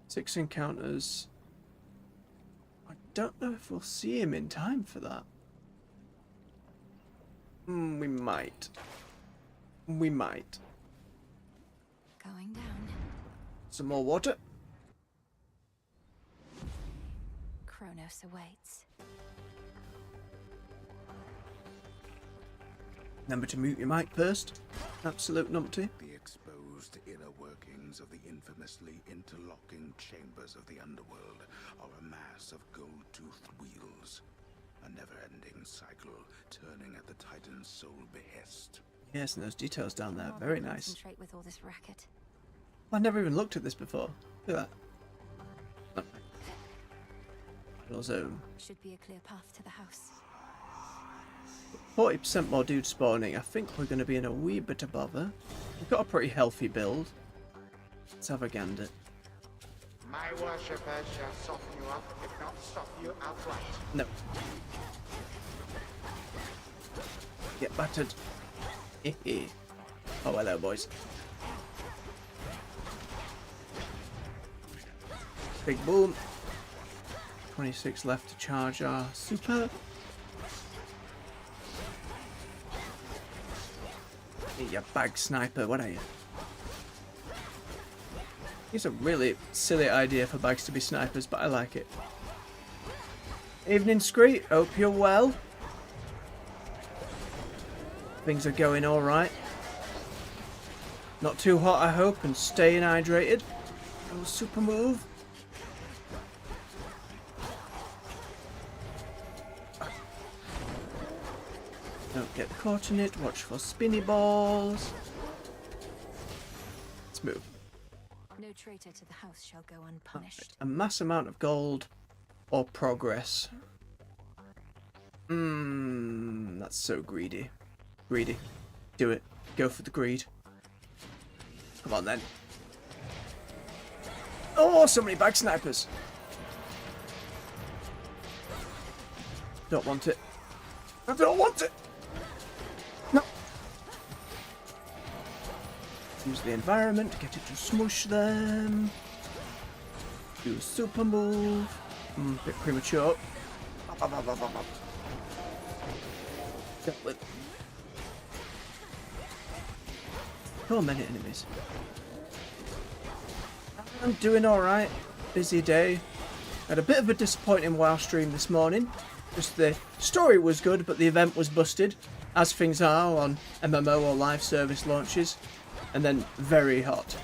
6 encounters. I don't know if we'll see him in time for that. We might. We might. Going down. Some more water. Kronos awaits. Remember to mute your mic first. Absolute numpty. The exposed inner workings of the infamously interlocking chambers of the underworld are a mass of gold-toothed wheels. A never-ending cycle turning at the Titan's sole behest. Yes, and those details down there, very nice. Concentrate with all this racket. I never even looked at this before. Look at that. Battle zone. Should be a clear path to the house. 40% more dudes spawning. I think we're going to be in a wee bit of bother. We've got a pretty healthy build. Let's have a gander. My worshippers shall soften you up, if not stop you outright. No. Get battered. Oh, hello, boys. Big boom. 26 left to charge our super. Hey, you bag sniper, what are you? It's a really silly idea for bags to be snipers, but I like it. Evening, Scree. Hope you're well. Things are going alright. Not too hot, I hope, and staying hydrated. Little super move. Don't get caught in it. Watch for spinny balls. Let's move. No traitor to the house shall go unpunished. A mass amount of gold or progress. That's so greedy. Greedy. Do it. Go for the greed. Come on then. Oh, so many bag snipers. Don't want it. I don't want it. No. Use the environment to get it to smush them. Do a super move. Bit premature. Dealt with. So many enemies. I'm doing alright. Busy day. Had a bit of a disappointing WoW stream this morning. Just the story was good, but the event was busted, as things are on MMO or live service launches. And then very hot.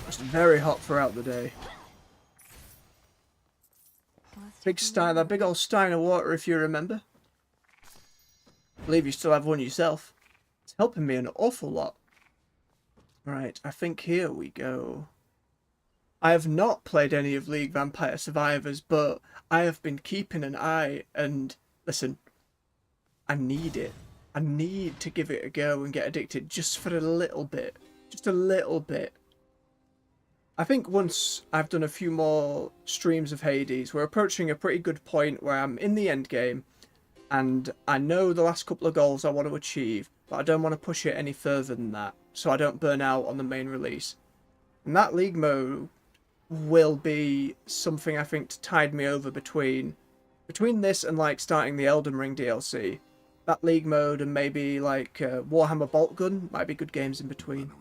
Just very hot throughout the day. Big stein, that big old stein of water, if you remember. I believe you still have one yourself. It's helping me an awful lot. Right, I think here we go. I have not played any of League Vampire Survivors, but I have been keeping an eye, and listen, I need it. I need to give it a go and get addicted just for a little bit. Just a little bit. I think once I've done a few more streams of Hades, we're approaching a pretty good point where I'm in the end game, and I know the last couple of goals I want to achieve, but I don't want to push it any further than that, so I don't burn out on the main release. And that League mode will be something I think to tide me over between this and like starting the Elden Ring DLC. That League mode and maybe like Warhammer Bolt Gun might be good games in between.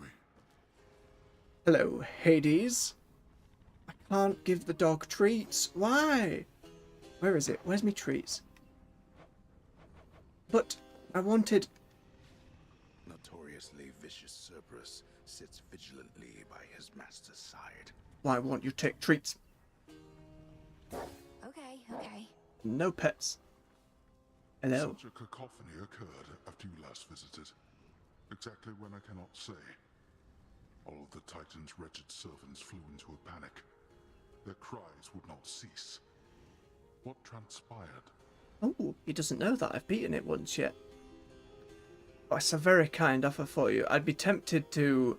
Hello, Hades. I can't give the dog treats. Why? Where is it? Where's me treats? But I wanted... Notoriously vicious Cerberus sits vigilantly by his master's side. Why won't you take treats? Okay. No pets. Hello. Such a cacophony occurred after you last visited. Exactly when I cannot say. All of the Titan's wretched servants flew into a panic. Their cries would not cease. What transpired? Oh, he doesn't know that I've beaten it once yet. Oh, it's a very kind offer for you. I'd be tempted to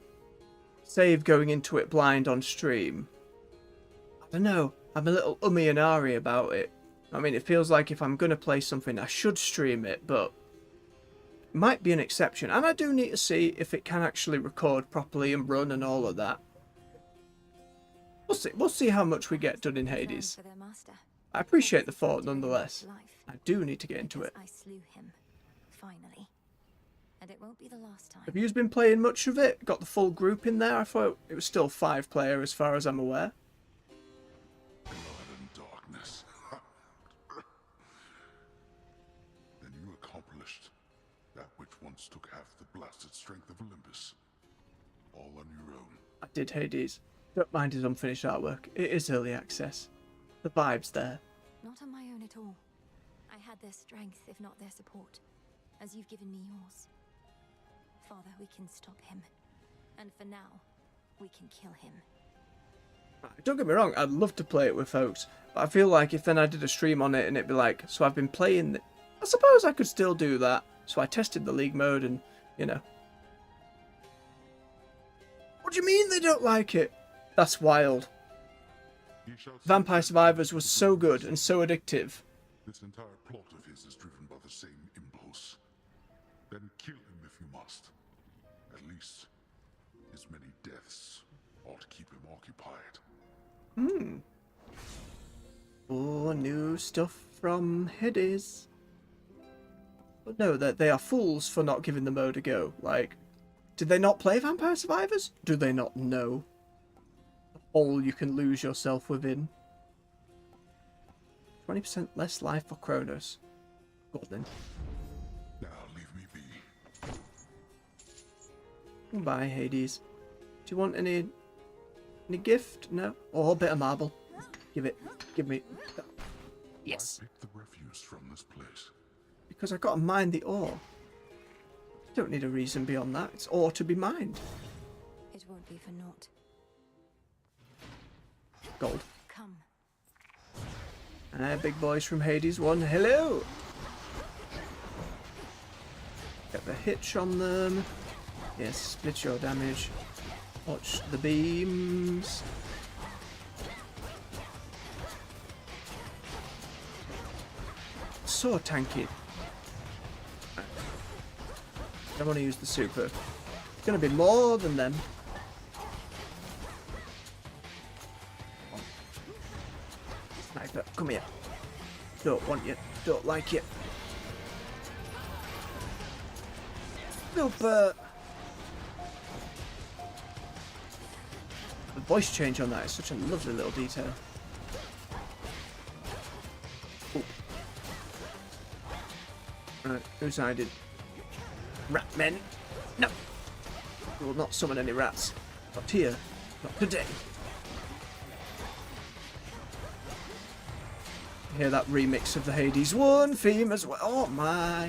save going into it blind on stream. I don't know. I'm a little ummy and ahry about it. I mean, it feels like if I'm going to play something, I should stream it, but it might be an exception. And I do need to see if it can actually record properly and run and all of that. We'll see. We'll see how much we get done in Hades. I appreciate the thought nonetheless. I do need to get into it. I slew him, finally. And it won't be the last time. Have you been playing much of it? Got the full group in there? I thought it was still 5-player as far as I'm aware. Blood and darkness. Then you accomplished that which once took half the blasted strength of Olympus. All on your own. I did Hades. Don't mind his unfinished artwork. It is early access. The vibe's there. Not on my own at all. I had their strength, if not their support, as you've given me yours. Father, we can stop him. And for now, we can kill him. Don't get me wrong, I'd love to play it with folks, but I feel like if then I did a stream on it and it'd be like, so I've been playing... I suppose I could still do that. So I tested the league mode and, you know. What do you mean they don't like it? That's wild. Vampire Survivors was so good and so addictive. This entire plot of his is driven by the same impulse. Then kill him if you must. At least, his many deaths ought to keep him occupied. Oh, new stuff from Hades. But no, they are fools for not giving the mode a go. Like, did they not play Vampire Survivors? Do they not know? All you can lose yourself within. 20% less life for Kronos. Go on then. Now leave me be. Bye, Hades. Do you want any gift? No? Oh, a bit of marble. Give me. Yes. Why pick the refuse from this place? Because I gotta mine the ore. Don't need a reason beyond that. It's ore to be mined. It won't be for naught. Gold. Come. Big boys from Hades 1. Hello! Get the hitch on them. Yes, split your damage. Watch the beams. So tanky. I want to use the super. It's going to be more than them. Sniper, come here. Don't want you. Don't like you. Super. The voice change on that is such a lovely little detail. Ooh. Right, who's hiding? Rat men. No. We will not summon any rats. Not here. Not today. Hear that remix of the Hades 1 theme as well. Oh my.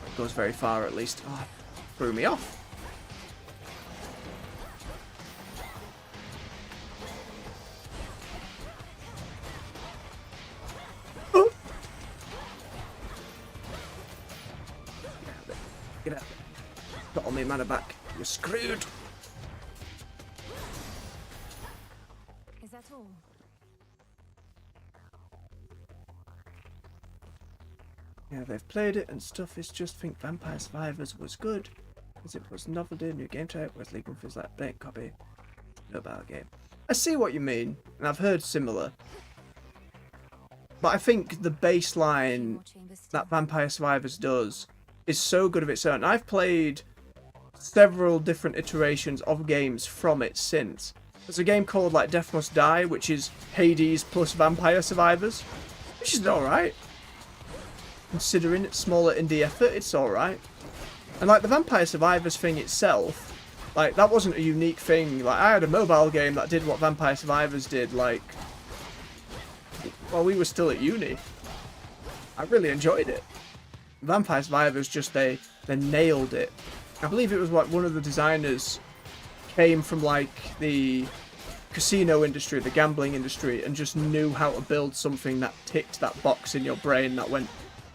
It goes very far at least. Oh, threw me off. Oh. Get out of there. Got all my mana back. You're screwed. Is that all? Yeah, they've played it and stuff. Is just think Vampire Survivors was good because it was novelty, new game type, whereas League feels like blank copy, no battle game. I see what you mean, and I've heard similar. But I think the baseline that Vampire Survivors does is so good of its own. I've played several different iterations of games from it since. There's a game called like Death Must Die, which is Hades plus Vampire Survivors, which is alright. Considering it's smaller indie effort, it's alright. And like the Vampire Survivors thing itself, like that wasn't a unique thing. Like I had a mobile game that did what Vampire Survivors did, like while we were still at uni. I really enjoyed it. Vampire Survivors just they nailed it. I believe it was like one of the designers came from like the casino industry, the gambling industry, and just knew how to build something that ticked that box in your brain that went,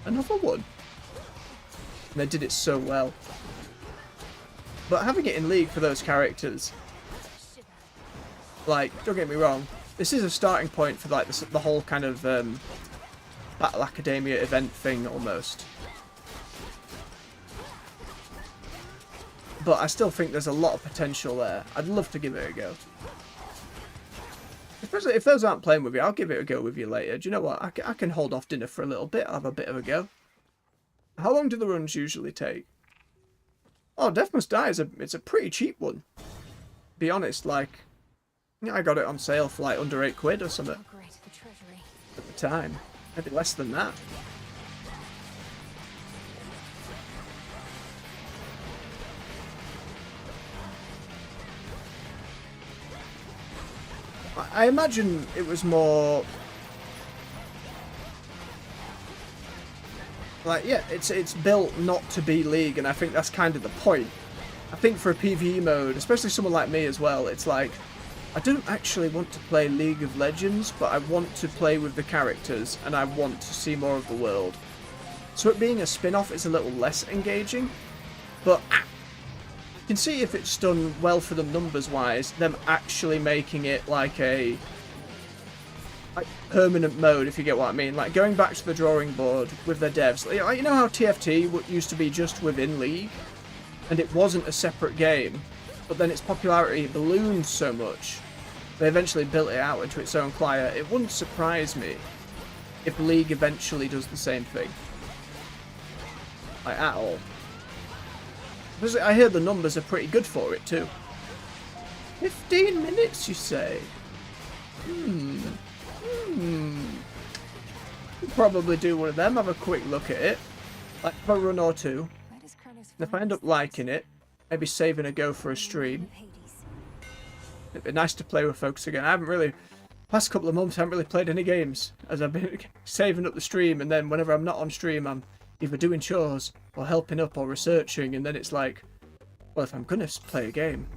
another one. And they did it so well. But having it in League for those characters, like, don't get me wrong, this is a starting point for like the whole kind of Battle Academia event thing almost. But I still think there's a lot of potential there. I'd love to give it a go. Especially if those aren't playing with you, I'll give it a go with you later. Do you know what? I can hold off dinner for a little bit. I'll have a bit of a go. How long do the runs usually take? Oh, Death Must Die it's a pretty cheap one. Be honest, like, yeah, I got it on sale for like under £8 or something at the time. Maybe less than that. I imagine it was more like, yeah, it's built not to be League, and I think that's kind of the point. I think for a PvE mode, especially someone like me as well, it's like, I don't actually want to play League of Legends, but I want to play with the characters, and I want to see more of the world. So it being a spin-off is a little less engaging, but you can see if it's done well for them numbers-wise, them actually making it like a permanent mode, if you get what I mean. Like going back to the drawing board with their devs. Like, you know how TFT used to be just within League, and it wasn't a separate game, but then its popularity ballooned so much, they eventually built it out into its own client. It wouldn't surprise me if League eventually does the same thing. Like, at all. Because I hear the numbers are pretty good for it too. 15 minutes, you say? Probably do one of them, have a quick look at it. Like a run or two. And if I end up liking it, maybe saving a go for a stream. It'd be nice to play with folks again. I haven't really, past couple of months, I haven't really played any games, as I've been saving up the stream, and then whenever I'm not on stream, I'm either doing chores, or helping up, or researching, and then it's like, well, if I'm gonna play a game.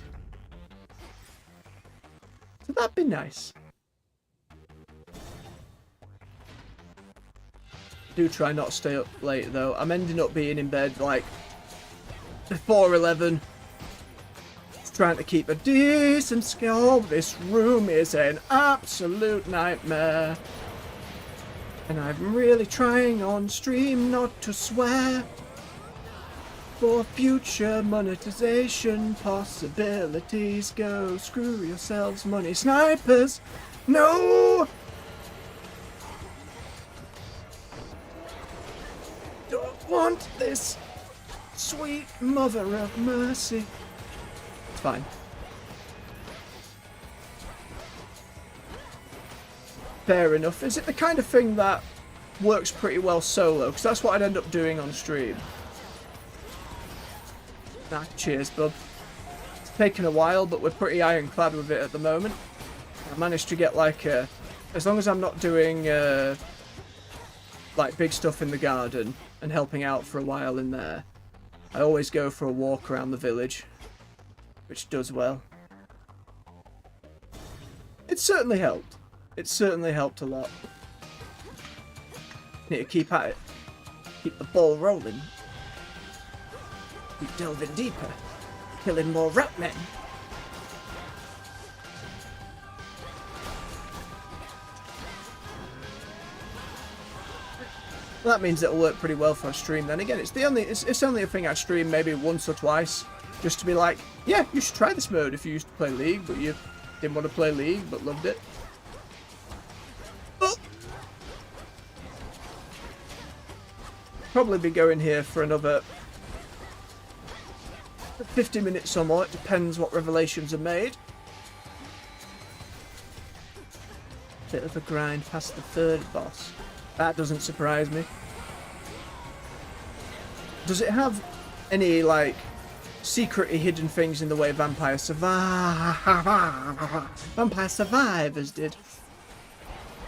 So that'd be nice. Do try not to stay up late, though. I'm ending up being in bed, like, before 11. Just trying to keep a decent schedule. This room is an absolute nightmare. And I'm really trying on stream not to swear. For future monetization possibilities, go screw yourselves, money snipers. No! Don't want this, sweet mother of mercy. It's fine. Fair enough. Is it the kind of thing that works pretty well solo? Because that's what I'd end up doing on stream. Nah, cheers, bub. It's taken a while, but we're pretty ironclad with it at the moment. I managed to get like a... As long as I'm not doing like big stuff in the garden and helping out for a while in there, I always go for a walk around the village, which does well. It certainly helped. It certainly helped a lot. Need to keep at it. Keep the ball rolling. Keep delving deeper. Killing more rat men. Well, that means it'll work pretty well for a stream then. Again, it's only a thing I stream maybe once or twice. Just to be like, yeah, you should try this mode if you used to play League, but you didn't want to play League, but loved it. But probably be going here for another 50 minutes or more. It depends what revelations are made. Bit of a grind past the third boss. That doesn't surprise me. Does it have any, like, secretly hidden things in the way Vampire Survivors did?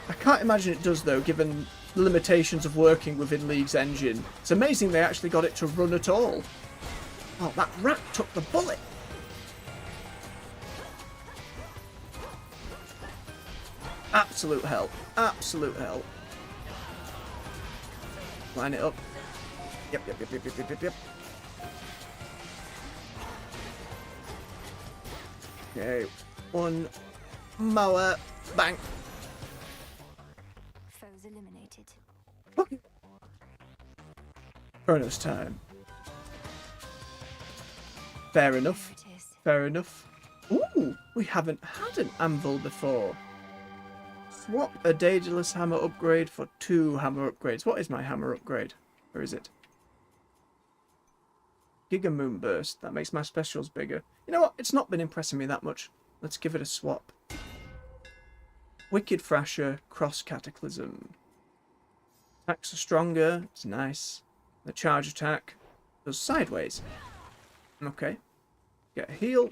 I can't imagine it does, though, given the limitations of working within League's engine. It's amazing they actually got it to run at all. Oh, that rat took the bullet. Absolute hell. Absolute hell. Line it up. Yep. Okay. One mower. Bang. Foes eliminated. Okay. Bonus time. Fair enough. Fair enough. Ooh, we haven't had an anvil before. Swap a Daedalus hammer upgrade for 2 hammer upgrades. What is my hammer upgrade? Where is it? Giga Moonburst. That makes my specials bigger. You know what? It's not been impressing me that much. Let's give it a swap. Wicked Thrasher, Cross Cataclysm. Attacks are stronger. It's nice. The charge attack goes sideways. Okay. Get a heal.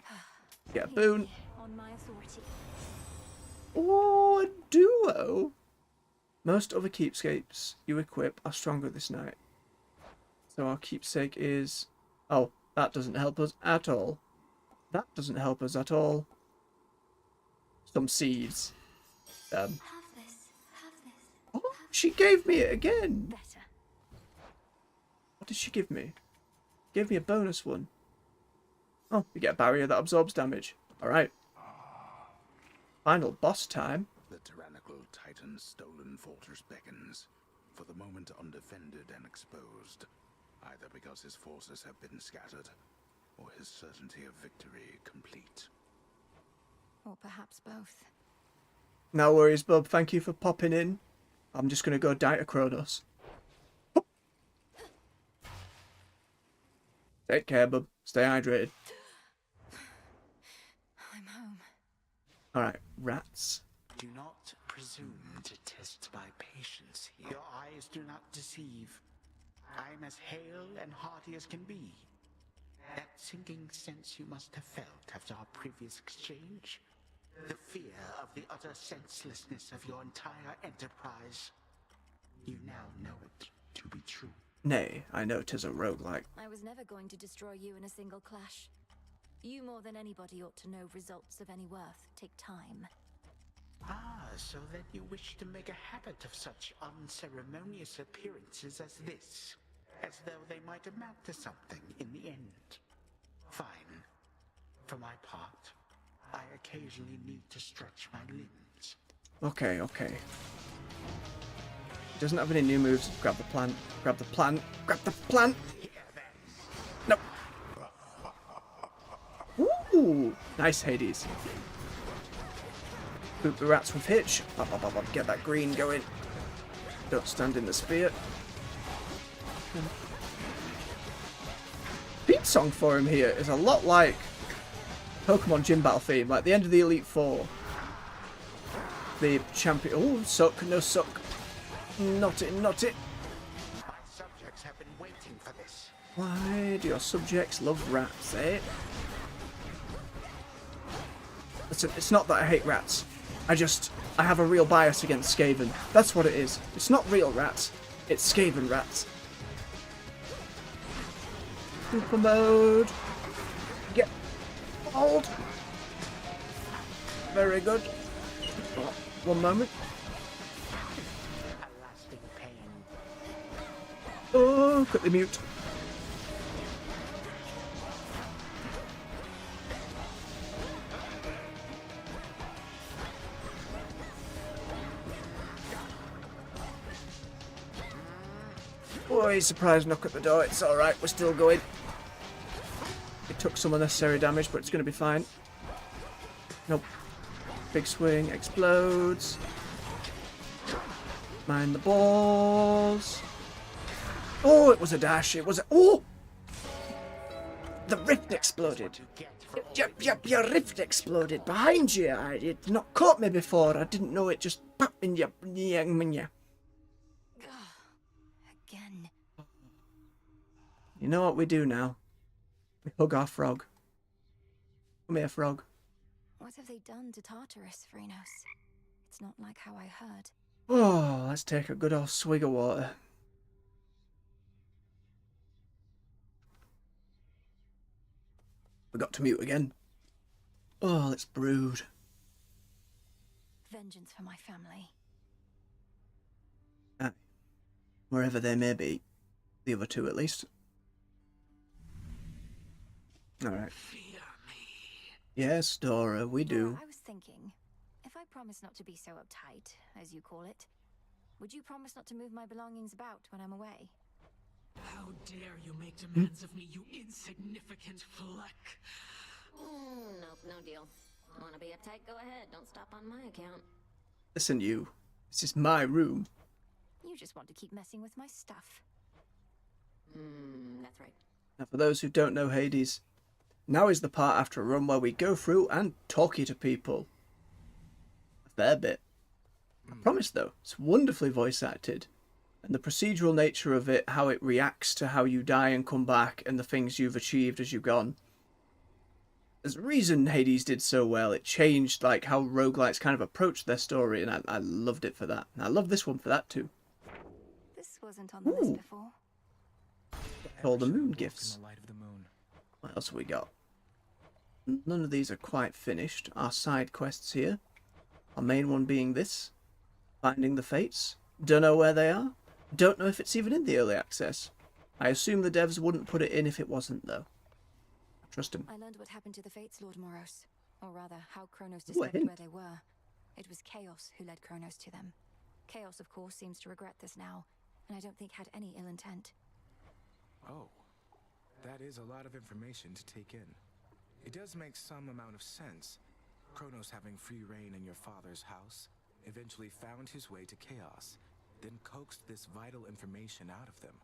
Get a boon. On my authority. Oh, a duo. Most other keepsakes you equip are stronger this night. So our keepsake is... Oh, that doesn't help us at all. That doesn't help us at all. Some seeds. Have this. Oh, she gave me it again. Better. What did she give me? Gave me a bonus one. Oh, we get a barrier that absorbs damage. Alright. Final boss time. The tyrannical Titan's stolen fortress beckons, for the moment undefended and exposed, either because his forces have been scattered, or his certainty of victory complete. Or perhaps both. No worries, bub. Thank you for popping in. I'm just going to go die to Kronos. Take care, bub. Stay hydrated. I'm home. Alright, rats. Do not presume to test my patience here. Your eyes do not deceive. I'm as hale and hearty as can be. That sinking sense you must have felt after our previous exchange. The fear of the utter senselessness of your entire enterprise. You now know it to be true. Nay, I know 'tis a roguelike. I was never going to destroy you in a single clash. You more than anybody ought to know results of any worth take time. Ah, so then you wish to make a habit of such unceremonious appearances as this, as though they might amount to something in the end. Fine. For my part, I occasionally need to stretch my limbs. Okay. Doesn't have any new moves. Grab the plant. Grab the plant. Grab the plant. No. Ooh, nice, Hades. Boot the rats with hitch. Get that green going. Don't stand in the spear. Theme song for him here is a lot like Pokemon Gym Battle theme, like the end of the Elite Four. The champion. Oh, suck, no suck. Not it. My subjects have been waiting for this. Why do your subjects love rats, eh? Listen, it's not that I hate rats. I have a real bias against Skaven. That's what it is. It's not real rats. It's Skaven rats. Super mode. Get old. Very good. Oh, one moment. A lasting pain. Oh, quickly mute. Boy, surprise knock at the door. It's alright, we're still going. It took some unnecessary damage, but it's going to be fine. Nope. Big swing, explodes. Mind the balls. Oh, it was a dash. It was a... Oh! The rift exploded. Your rift exploded behind you. It's not caught me before. I didn't know it just popped in your. Again. You know what we do now? We hug our frog. Come here, frog. What have they done to Tartarus, Phrynos? It's not like how I heard. Oh, let's take a good old swig of water. Forgot to mute again. Oh, let's brood. Vengeance for my family. Wherever they may be. The other two, at least. Alright. Yes, Dora, we do. I was thinking, if I promise not to be so uptight, as you call it, would you promise not to move my belongings about when I'm away? How dare you make demands of me, you insignificant fleck? Nope, no deal. Wanna be uptight? Go ahead. Don't stop on my account. Listen, you. This is my room. You just want to keep messing with my stuff. That's right. Now, for those who don't know Hades, now is the part after a run where we go through and talkie to people. A fair bit. I promise, though, it's wonderfully voice acted. And the procedural nature of it, how it reacts to how you die and come back, and the things you've achieved as you've gone. There's a reason Hades did so well. It changed like how roguelites kind of approached their story, and I loved it for that. And I love this one for that too. This wasn't on the list before. All the moon gifts. In the light of the moon. What else have we got? None of these are quite finished. Our side quests here. Our main one being this. Finding the Fates. Don't know where they are. Don't know if it's even in the early access. I assume the devs wouldn't put it in if it wasn't, though. Trust him. I learned what happened to the Fates, Lord Moros. Or rather, how Kronos discovered where they were. It was Chaos who led Kronos to them. Chaos, of course, seems to regret this now, and I don't think had any ill intent. Oh. That is a lot of information to take in. It does make some amount of sense. Kronos having free reign in your father's house, eventually found his way to Chaos, then coaxed this vital information out of them.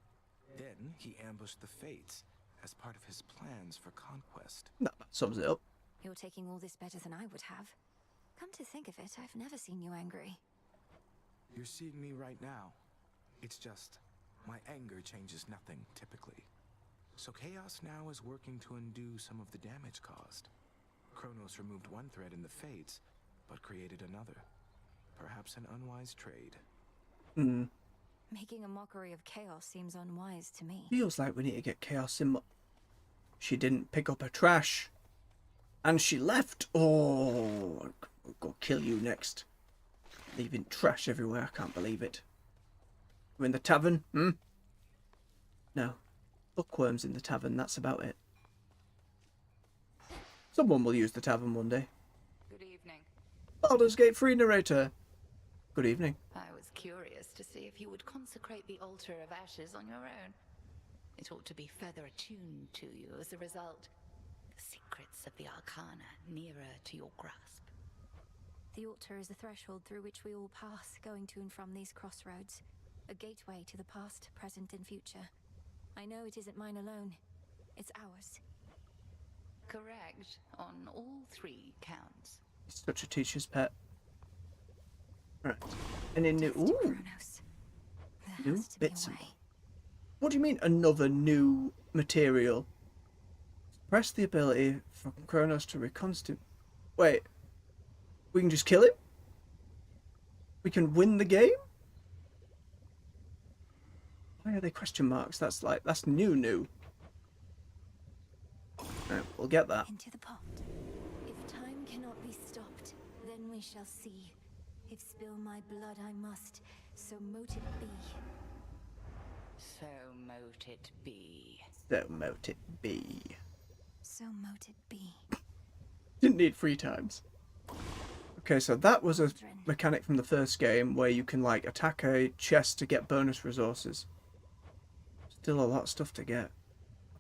Then he ambushed the Fates as part of his plans for conquest. That sums it up. You're taking all this better than I would have. Come to think of it, I've never seen you angry. You're seeing me right now. It's just, my anger changes nothing, typically. So Chaos now is working to undo some of the damage caused. Kronos removed one thread in the Fates, but created another. Perhaps an unwise trade. Making a mockery of Chaos seems unwise to me. Feels like we need to get Chaos in. She didn't pick up her trash. And she left. Oh, I'll go kill you next. Leaving trash everywhere. I can't believe it. You in the tavern? No. Bookworms in the tavern. That's about it. Someone will use the tavern one day. Good evening. Baldur's Gate free narrator. Good evening. I was curious to see if you would consecrate the altar of ashes on your own. It ought to be further attuned to you as a result. The secrets of the Arcana nearer to your grasp. The altar is the threshold through which we all pass, going to and from these crossroads. A gateway to the past, present, and future. I know it isn't mine alone. It's ours. Correct, on all three counts. He's such a teacher's pet. Right. Any new... Ooh. New bits. What do you mean, another new material? Press the ability for Kronos to reconstitute. Wait. We can just kill him? We can win the game? Why are they question marks? That's new. Right, we'll get that. Into the pot. If time cannot be stopped, then we shall see. If spill my blood I must, so mote it be. So mote it be. So mote it be. So mote it be. Didn't need 3 times. Okay, so that was a mechanic from the first game where you can like attack a chest to get bonus resources. Still a lot of stuff to get.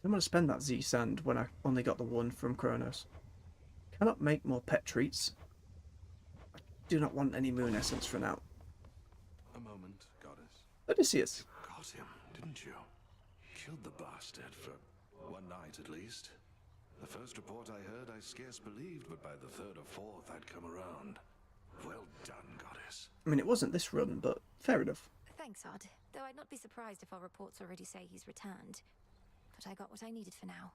I'm going to spend that Z-Sand when I only got the 1 from Kronos. Cannot make more pet treats. I do not want any moon essence for now. A moment, goddess. Odysseus. You got him, didn't you? Killed the bastard for one night at least. The first report I heard, I scarce believed, but by the third or fourth, I'd come around. Well done, goddess. I mean, it wasn't this run, but fair enough. Thanks, Odd. Though I'd not be surprised if our reports already say he's returned. But I got what I needed for now.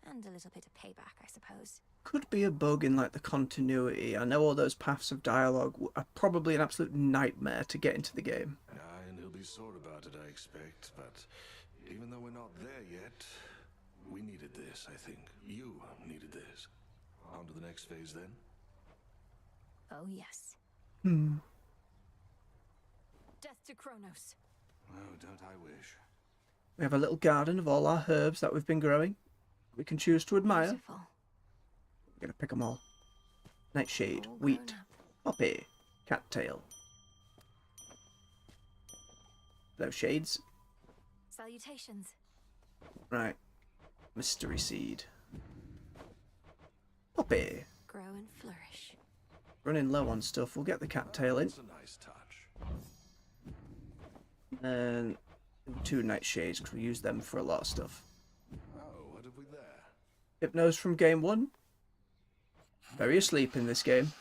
And a little bit of payback, I suppose. Could be a bug in, like, the continuity. I know all those paths of dialogue are probably an absolute nightmare to get into the game. Aye, and he'll be sore about it, I expect. But even though we're not there yet, we needed this, I think. You needed this. On to the next phase, then? Oh, yes. Death to Kronos. Oh, don't I wish. We have a little garden of all our herbs that we've been growing. We can choose to admire. Beautiful. I'm gonna pick them all. Nightshade, wheat, poppy, cattail. Those shades. Salutations. Right. Mystery seed. Poppy. Grow and flourish. Running low on stuff. We'll get the cattail in. That's a nice touch. And 2 nightshades, because we use them for a lot of stuff. Oh, what have we there? Hypnos from game 1. Very asleep in this game.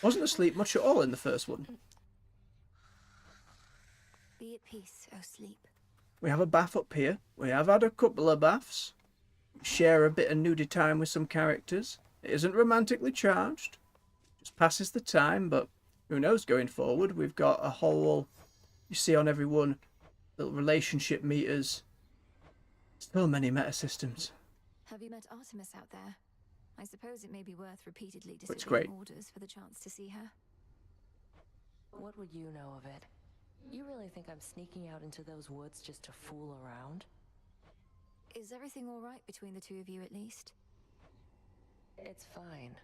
Wasn't asleep much at all in the first one. Be at peace, O sleep. We have a bath up here. We have had a couple of baths. Share a bit of nudie time with some characters. It isn't romantically charged. Just passes the time, but who knows going forward. We've got a whole, you see on everyone, little relationship meters. So many meta systems. Have you met Artemis out there? I suppose it may be worth repeatedly It's disobeying great. orders for the chance to see her. What would you know of it? You really think I'm sneaking out into those woods just to fool around? Is everything all right between the two of you, at least? It's fine.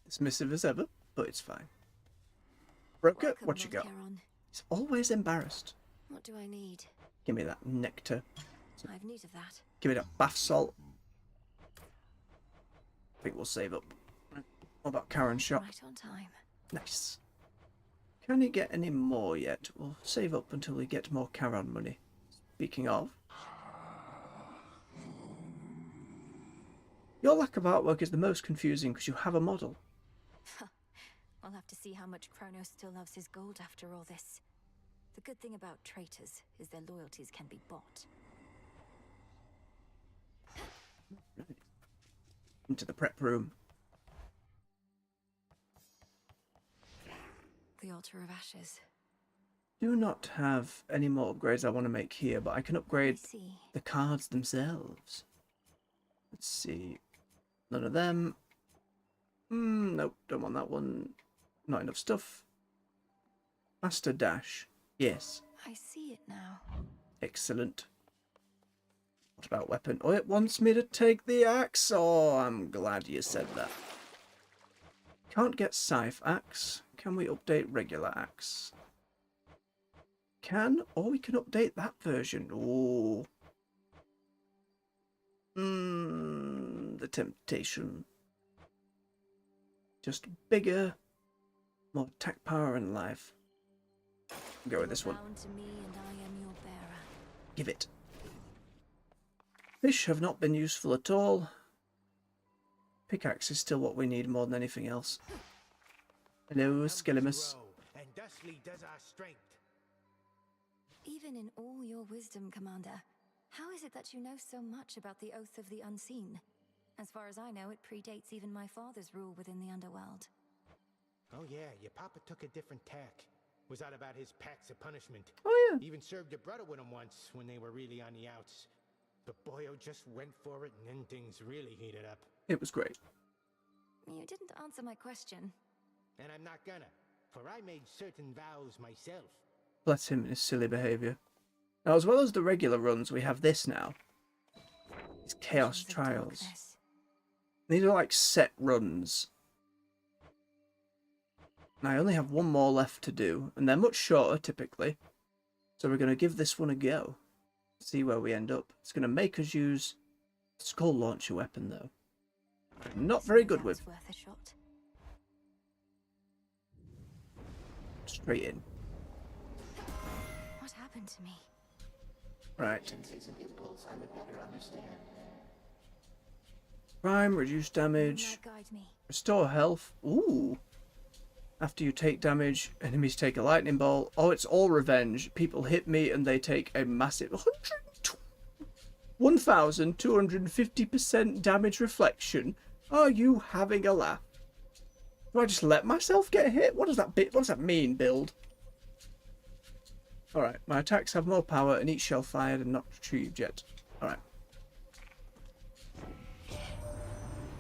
Dismissive as ever, but it's fine. Broker, Welcome, what you Lord got? Charon. He's always embarrassed. What do I need? Give me that nectar. I've need of that. Give me that bath salt. I think we'll save up. What about Karen's shop? Right on time. Nice. Can you get any more yet? We'll save up until we get more Charon money. Speaking of, your lack of artwork is the most confusing because you have a model. I'll have to see how much Kronos still loves his gold after all this. The good thing about traitors is their loyalties can be bought. Into the prep room. The altar of ashes. Do not have any more upgrades I want to make here, but I can upgrade the cards themselves. Let's see. None of them. Nope, don't want that one. Not enough stuff. Master Dash. Yes. I see it now. Excellent. What about weapon? Oh, it wants me to take the axe. Oh, I'm glad you said that. Can't get scythe axe. Can we update regular axe? Can, or we can update that version. Oh. The temptation. Just bigger, more attack power and life. Go with this one. Bound to me and I am your bearer. Give it. Fish have not been useful at all. Pickaxe is still what we need more than anything else. Hello, Skelemus. And thusly does our strength. Even in all your wisdom, Commander, how is it that you know so much about the Oath of the Unseen? As far as I know, it predates even my father's rule within the underworld. Oh yeah, your papa took a different tack. Was out about his packs of punishment. Oh yeah. Even served your brother with him once when they were really on the outs. But Boyo just went for it and then things really heated up. It was great. You didn't answer my question. And I'm not gonna, for I made certain vows myself. Bless him and his silly behaviour. Now, as well as the regular runs, we have this now. These Chaos Trials. These are like set runs. And I only have one more left to do, and they're much shorter typically. So we're going to give this one a go. See where we end up. It's going to make us use Skull Launcher weapon though. I'm not very good with. Worth a shot. Straight in. What happened to me? Right. Is an impulse I would better understand. Prime, reduce damage. Restore health. Ooh. After you take damage, enemies take a lightning bolt. Oh, it's all revenge. People hit me and they take a massive 1,250% damage reflection. Are you having a laugh? Do I just let myself get hit? What does that mean, build? Alright, my attacks have more power and each shell fired and not retrieved yet. Alright.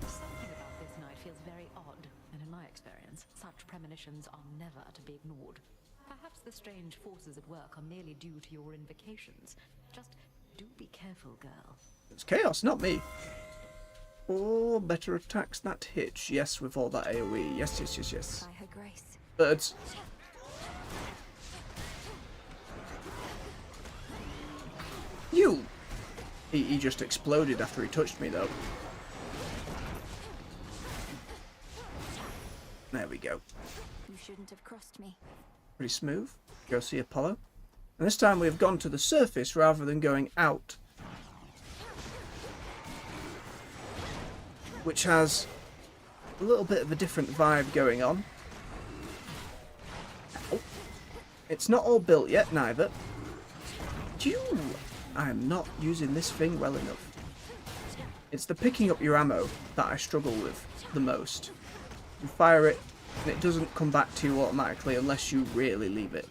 Something about this night feels very odd, and in my experience, such premonitions are never to be ignored. Perhaps the strange forces at work are merely due to your invocations. Just do be careful, girl. It's chaos, not me. Oh, better attacks that hitch. Yes, with all that AoE. Yes, yes, yes, yes. By her grace. Birds. You! He just exploded after he touched me, though. There we go. You shouldn't have crossed me. Pretty smooth. Go see Apollo. And this time we've gone to the surface rather than going out. Which has a little bit of a different vibe going on. Ow. It's not all built yet, neither. I'm not using this thing well enough. It's the picking up your ammo that I struggle with the most. You fire it, and it doesn't come back to you automatically unless you really leave it.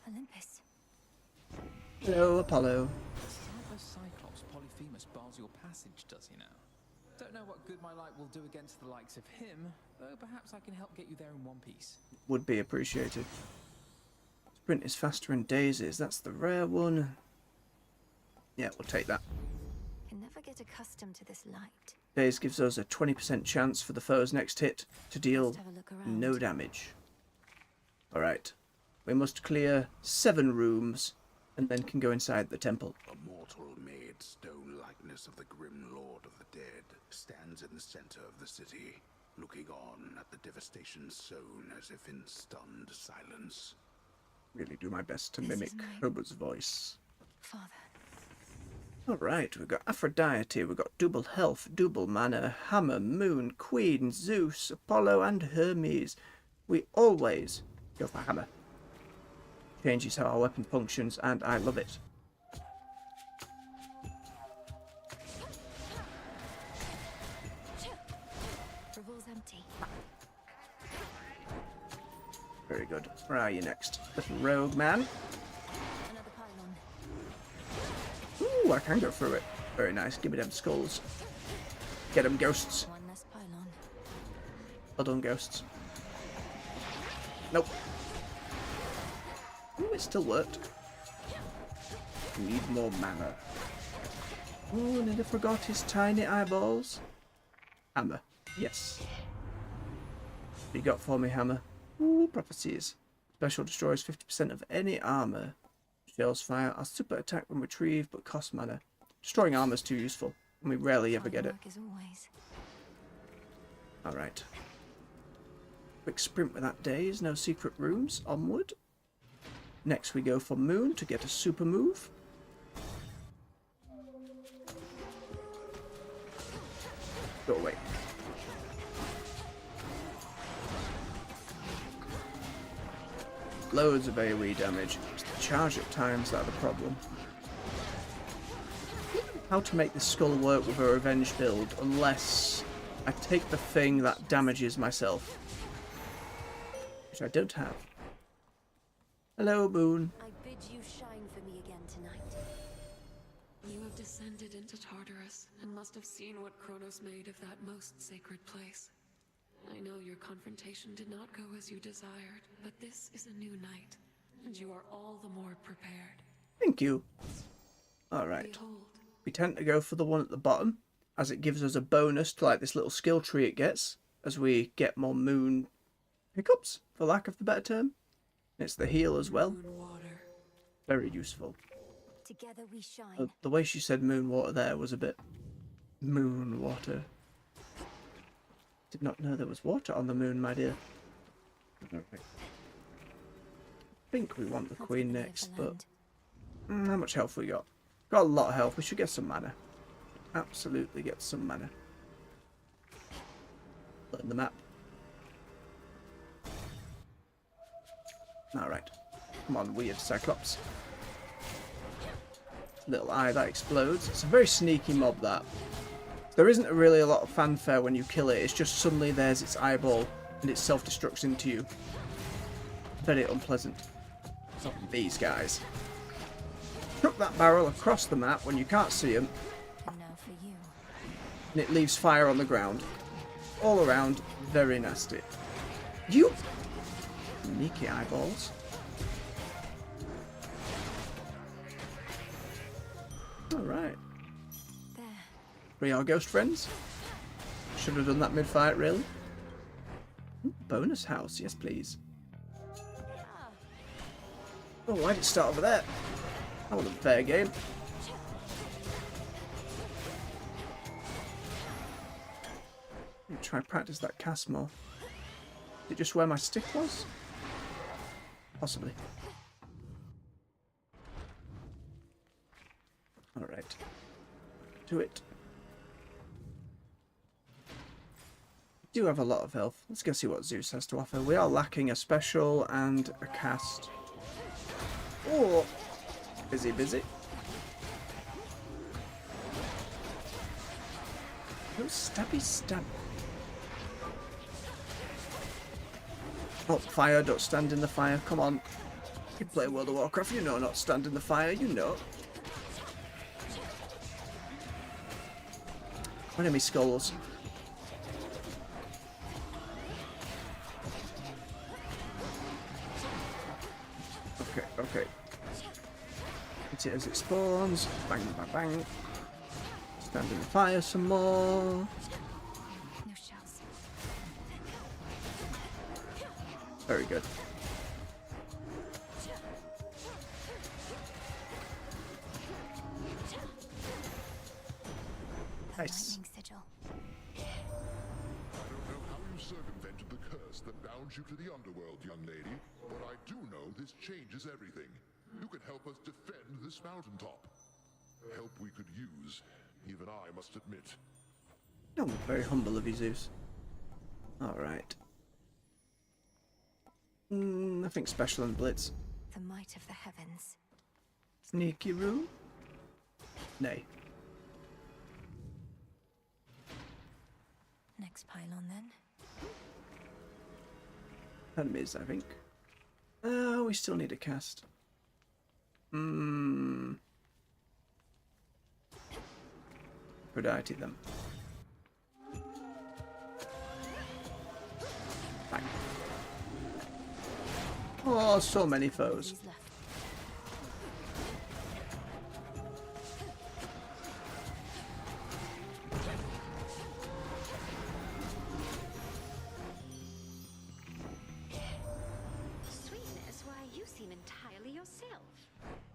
Olympus. Hello, Apollo. Cyclops Polyphemus bars your passage, does he now? Don't know what good my light will do against the likes of him, though perhaps I can help get you there in one piece. Would be appreciated. Sprint is faster in daisies. That's the rare one. Yeah, we'll take that. Can never get accustomed to this light. Daze gives us a 20% chance for the foe's next hit to deal no damage. Alright. We must clear 7 rooms and then can go inside the temple. A mortal-made stone likeness of the grim lord of the dead stands in the center of the city, looking on at the devastation sown as if in stunned silence. Really do my best to mimic Homer's voice. Father. Alright, we've got Aphrodite, we've got double health, double mana, hammer, moon, queen, Zeus, Apollo and Hermes. We always go for hammer. Changes how our weapon functions and I love it. Revol's empty. Very good. Where are you next? Little rogue man. Another pylon. Ooh, I can go through it. Very nice. Give me them skulls. Get them ghosts. One less pylon. Well done, ghosts. Nope. Ooh, it still worked. Need more mana. Ooh, and I forgot his tiny eyeballs. Hammer. Yes. What you got for me, hammer? Ooh, prophecies. Special destroys 50% of any armor. Shells fire are super attack when retrieved, but cost mana. Destroying armor is too useful, and we rarely ever get it. Alright. Quick sprint with that daze, no secret rooms. Onward. Next we go for moon to get a super move. Go away. Loads of AoE damage. It's the charge at times that are the problem. How to make this skull work with a revenge build unless I take the thing that damages myself. Which I don't have. Hello, Moon. I bid you shine for me again tonight. You have descended into Tartarus and must have seen what Kronos made of that most sacred place. I know your confrontation did not go as you desired, but this is a new night, and you are all the more prepared. Thank you. Alright. Behold. We tend to go for the one at the bottom, as it gives us a bonus to like this little skill tree it gets, as we get more moon pickups, for lack of the better term. It's the heal as well. Very useful. Together we shine. The way she said moon water there was a bit moon water. Did not know there was water on the moon, my dear. I think we want the queen next, but how much health we got? Got a lot of health. We should get some mana. Absolutely get some mana. Learn the map. Alright. Come on, weird Cyclops. Little eye that explodes. It's a very sneaky mob, that. There isn't really a lot of fanfare when you kill it. It's just suddenly there's its eyeball and it self-destructs into you. Very unpleasant. Not these guys. Chuck that barrel across the map when you can't see them. And it leaves fire on the ground. All around. Very nasty. You... Sneaky eyeballs. Alright. Free our ghost friends. Should have done that mid-fight, really. Ooh, bonus house, yes please. Oh, why did it start over there? That wasn't fair game. Let me try and practice that cast more. Is it just where my stick was? Possibly. Alright. Do it. We do have a lot of health. Let's go see what Zeus has to offer. We are lacking a special and a cast. Oh! Busy, busy. No stabby stab. Oh, fire, don't stand in the fire. Come on. You play World of Warcraft, you know not stand in the fire, you know. Enemy skulls. Okay, okay. Hit it as it spawns. Bang, bang, bang. Stand in the fire some more. No shells. Very good. Nice. Sigil. I don't know how you circumvented the curse that bound you to the underworld, young lady, but I do know this changes everything. You can help us defend this mountaintop. Help we could use, even I must admit. No, very humble of you, Zeus. Alright. Nothing special in Blitz. The might of the heavens. Sneaky room? Nay. Next pylon then. Enemies, I think. Oh, we still need a cast. Aphrodite them. Bang. Oh, so many foes. Sweetness, why you seem entirely yourself.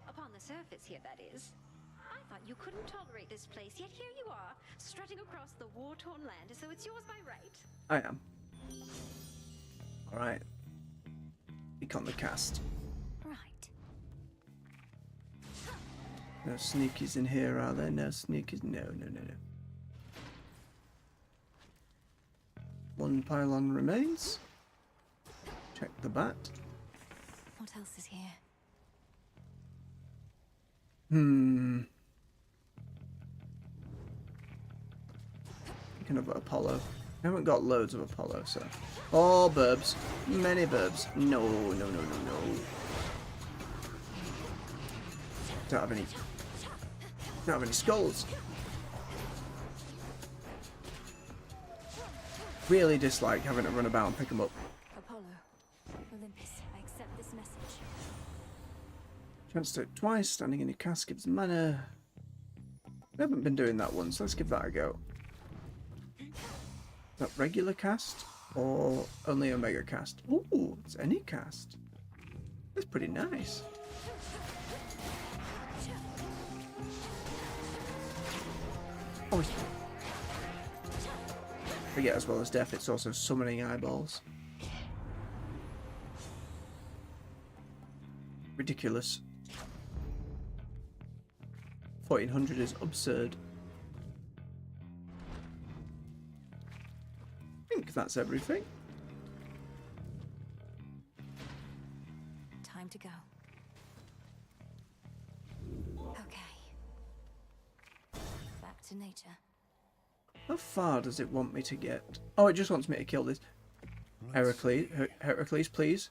Upon the surface here, that is. I thought you couldn't tolerate this place, yet here you are, strutting across the war-torn land as though it's yours by right. I am. Alright. Click on the cast. Right. No sneakies in here, are there? No sneakies? No, no, no, no. One pylon remains. Check the bat. What else is here? Thinking of Apollo. I haven't got loads of Apollo, so. Oh, burbs. Many burbs. No, no, no, no, no. Don't have any. Don't have any skulls. Really dislike having to run about and pick them up. Apollo. Olympus, I accept this message. Chance to do it twice. Standing in your cast gives mana. I haven't been doing that once. Let's give that a go. Is that regular cast or only Omega cast? Ooh, it's any cast. That's pretty nice. Oh, forget as well as death, it's also summoning eyeballs. Ridiculous. 1400 is absurd. I think that's everything. Time to go. Okay. Back to nature. How far does it want me to get? Oh, it just wants me to kill this. Heracles, please.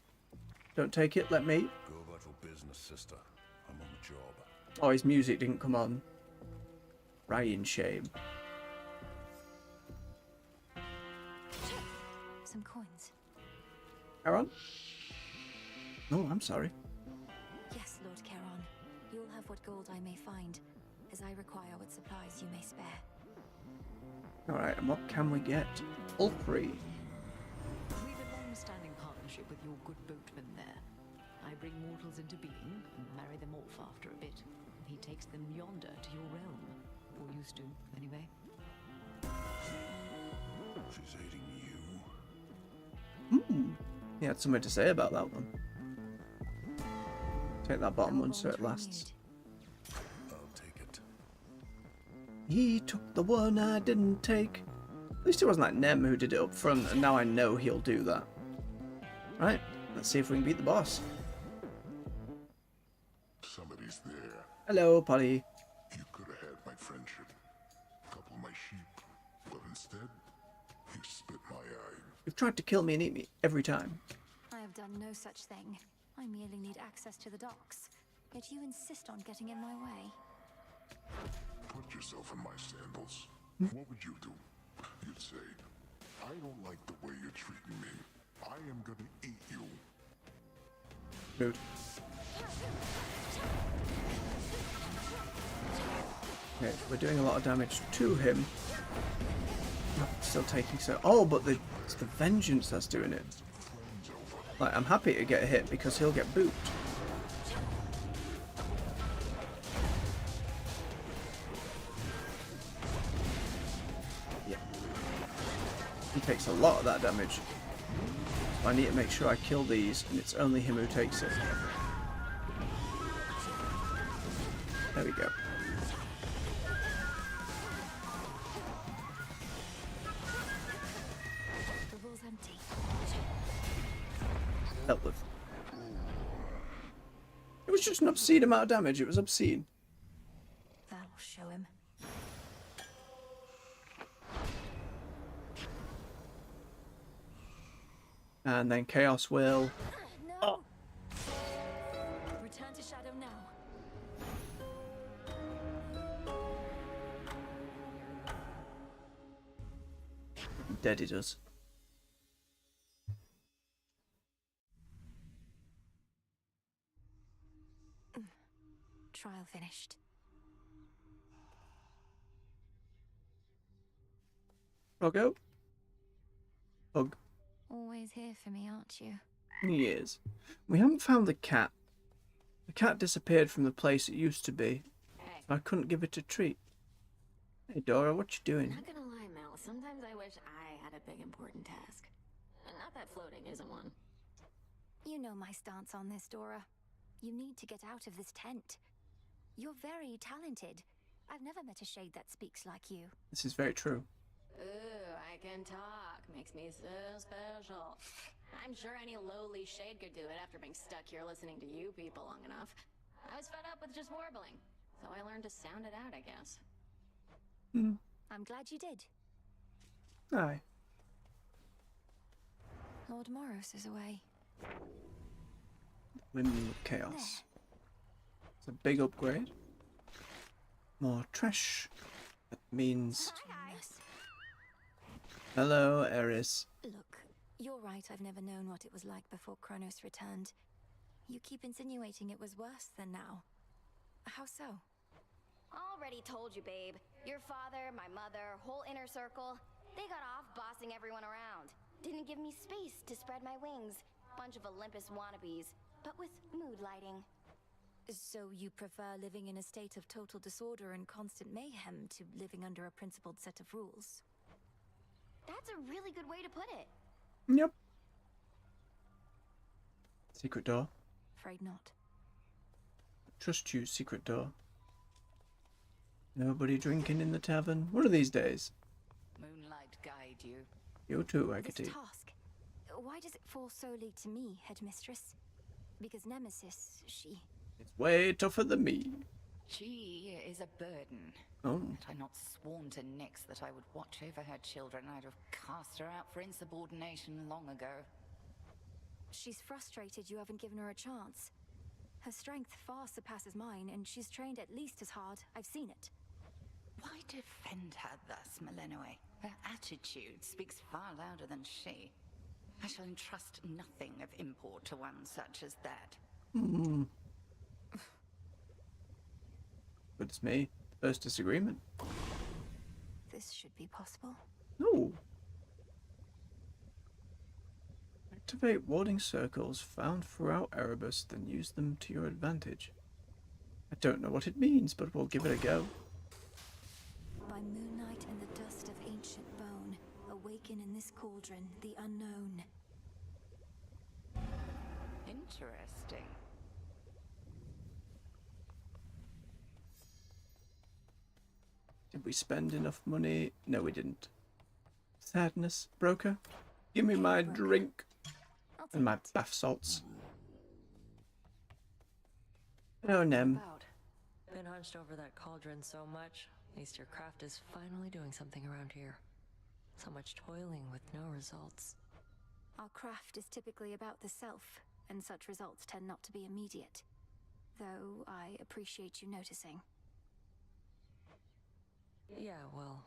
Don't take it, let me. Go about your business, sister. I'm on the job. Oh, his music didn't come on. Ryan shame. Some coins. Charon? Oh, I'm sorry. Yes, Lord Charon. You'll have what gold I may find, as I require what supplies you may spare. Alright, and what can we get? All three. We've a long-standing partnership with your good boatman there. I bring mortals into being and marry them off after a bit. He takes them yonder to your realm. Or used to, anyway. She's hating you. He had something to say about that one. Take that bottom one so it lasts. I'll take it. He took the one I didn't take. At least it wasn't like Nem who did it up front, and now I know he'll do that. Right, let's see if we can beat the boss. Somebody's there. Hello, Polly. You could have had my friendship, couple of my sheep, but instead, you spit my eye. You've tried to kill me and eat me every time. I have done no such thing. I merely need access to the docks. Yet you insist on getting in my way. Put yourself in my sandals. What would you do? You'd say, I don't like the way you're treating me. I am gonna eat you. Rude. Okay, we're doing a lot of damage to him. Still taking so... Oh, but it's the vengeance that's doing it. Like, I'm happy to get a hit because he'll get booped. Yeah. He takes a lot of that damage. So I need to make sure I kill these, and it's only him who takes it. There we go. Dealt with. It was just an obscene amount of damage. It was obscene. That'll show him. And then Chaos will... No! Oh. Return to Shadow now. Dead he does. Trial finished. Froggo? Hug. Always here for me, aren't you? He is. We haven't found the cat. The cat disappeared from the place it used to be. So I couldn't give it a treat. Hey Dora, what you doing? Not gonna lie, Mel. Sometimes I wish I had a big important task. And not that floating isn't one. You know my stance on this, Dora. You need to get out of this tent. You're very talented. I've never met a shade that speaks like you. This is very true. Ooh, I can talk. Makes me so special. I'm sure any lowly shade could do it after being stuck here listening to you people long enough. I was fed up with just warbling, so I learned to sound it out, I guess. I'm glad you did. Aye. Lord Moros is away. Women with Chaos. It's a big upgrade. More trash. That means... Hello, Eris. Look, you're right, I've never known what it was like before Kronos returned. You keep insinuating it was worse than now. How so? Already told you, babe. Your father, my mother, whole inner circle, they got off bossing everyone around. Didn't give me space to spread my wings. Bunch of Olympus wannabes, but with mood lighting. So you prefer living in a state of total disorder and constant mayhem to living under a principled set of rules? That's a really good way to put it. Yep. Secret door. Afraid not. Trust you, secret door. Nobody drinking in the tavern. One of these days. Moonlight guide you. You too, This Hecate. task, why does it fall solely to me, Headmistress? Because Nemesis, she... It's way tougher than me. She is a burden. Oh. Had I not sworn to Nyx that I would watch over her children, I'd have cast her out for insubordination long ago. She's frustrated you haven't given her a chance. Her strength far surpasses mine, and she's trained at least as hard. I've seen it. Why defend her thus, Malenoe? Her attitude speaks far louder than she. I shall entrust nothing of import to one such as that. Hmm. But it's me. First disagreement. This should be possible. No. Activate warding circles found throughout Erebus, then use them to your advantage. I don't know what it means, but we'll give it a go. By moonlight and the dust of ancient bone, awaken in this cauldron the unknown. Interesting. Did we spend enough money? No, we didn't. Sadness. Broker, give me my drink. And my bath salts. Oh, Nem. Been hunched over that cauldron so much. At least your craft is finally doing something around here. So much toiling with no results. Our craft is typically about the self, and such results tend not to be immediate. Though I appreciate you noticing. Yeah, well...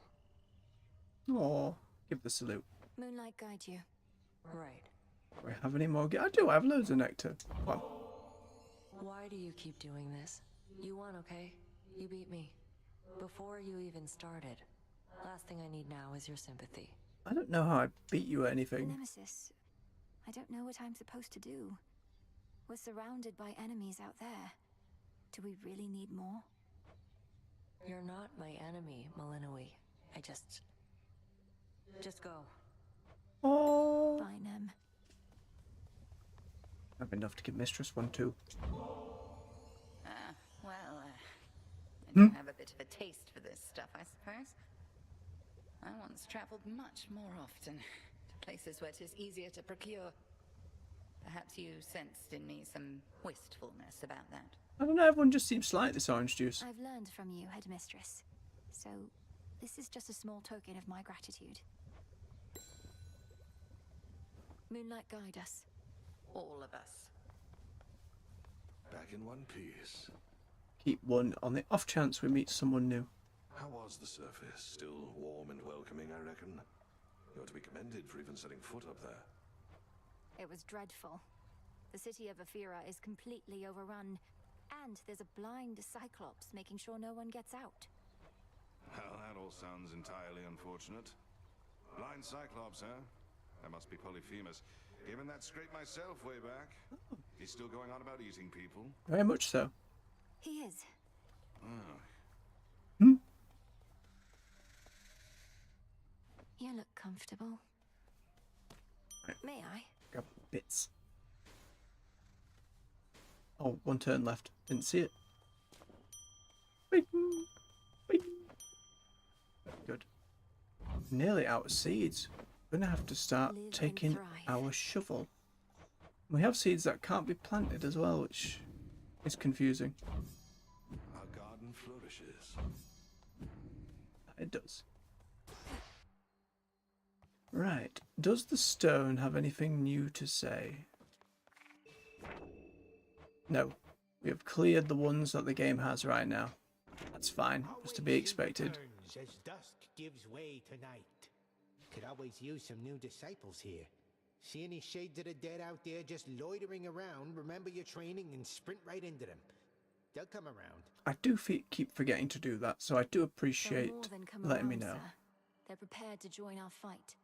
Aw, give the salute. Moonlight guide you. Right. Do I have any more? I do, I have loads of nectar. Well, Why do you keep doing this? You won, okay? You beat me. Before you even started. Last thing I need now is your sympathy. I don't know how I beat you or anything. Nemesis, I don't know what I'm supposed to do. We're surrounded by enemies out there. Do we really need more? You're not my enemy, Malinoe. I just go. Oh. Fine, I have enough to give Mistress one too. I do have a bit of a taste for this stuff, I suppose. I once travelled much more often to places where 'tis easier to procure. Perhaps you sensed in me some wistfulness about that. I don't know, everyone just seems to like this orange juice. I've learned from you, Headmistress. So, this is just a small token of my gratitude. Moonlight guide us. All of us. Back in one piece. Keep one on the off chance we meet someone new. How was the surface? Still warm and welcoming, I reckon. You're to be commended for even setting foot up there. It was dreadful. The city of Aphira is completely overrun, and there's a blind Cyclops making sure no one gets out. Well, that all sounds entirely unfortunate. Blind Cyclops, huh? That must be Polyphemus. Given that scrape myself way back. He's still going on about eating people. Very much so. He is. Oh. You look comfortable. Right. May I? Grab bits. Oh, one turn left. Didn't see it. Bing. Bing. Good. Nearly out of seeds. We're gonna have to start taking our shovel. We have seeds that can't be planted as well, which is confusing. Our garden flourishes. It does. Right. Does the stone have anything new to say? No. We have cleared the ones that the game has right now. That's fine. It's to be expected. As dusk gives way to night. Could always use some new disciples here. See any shades of the dead out there just loitering around, remember your training and sprint right into them. They'll come around. I do keep forgetting to do that, so I do appreciate They'll more than come letting me around, know. sir. They're prepared to join our fight.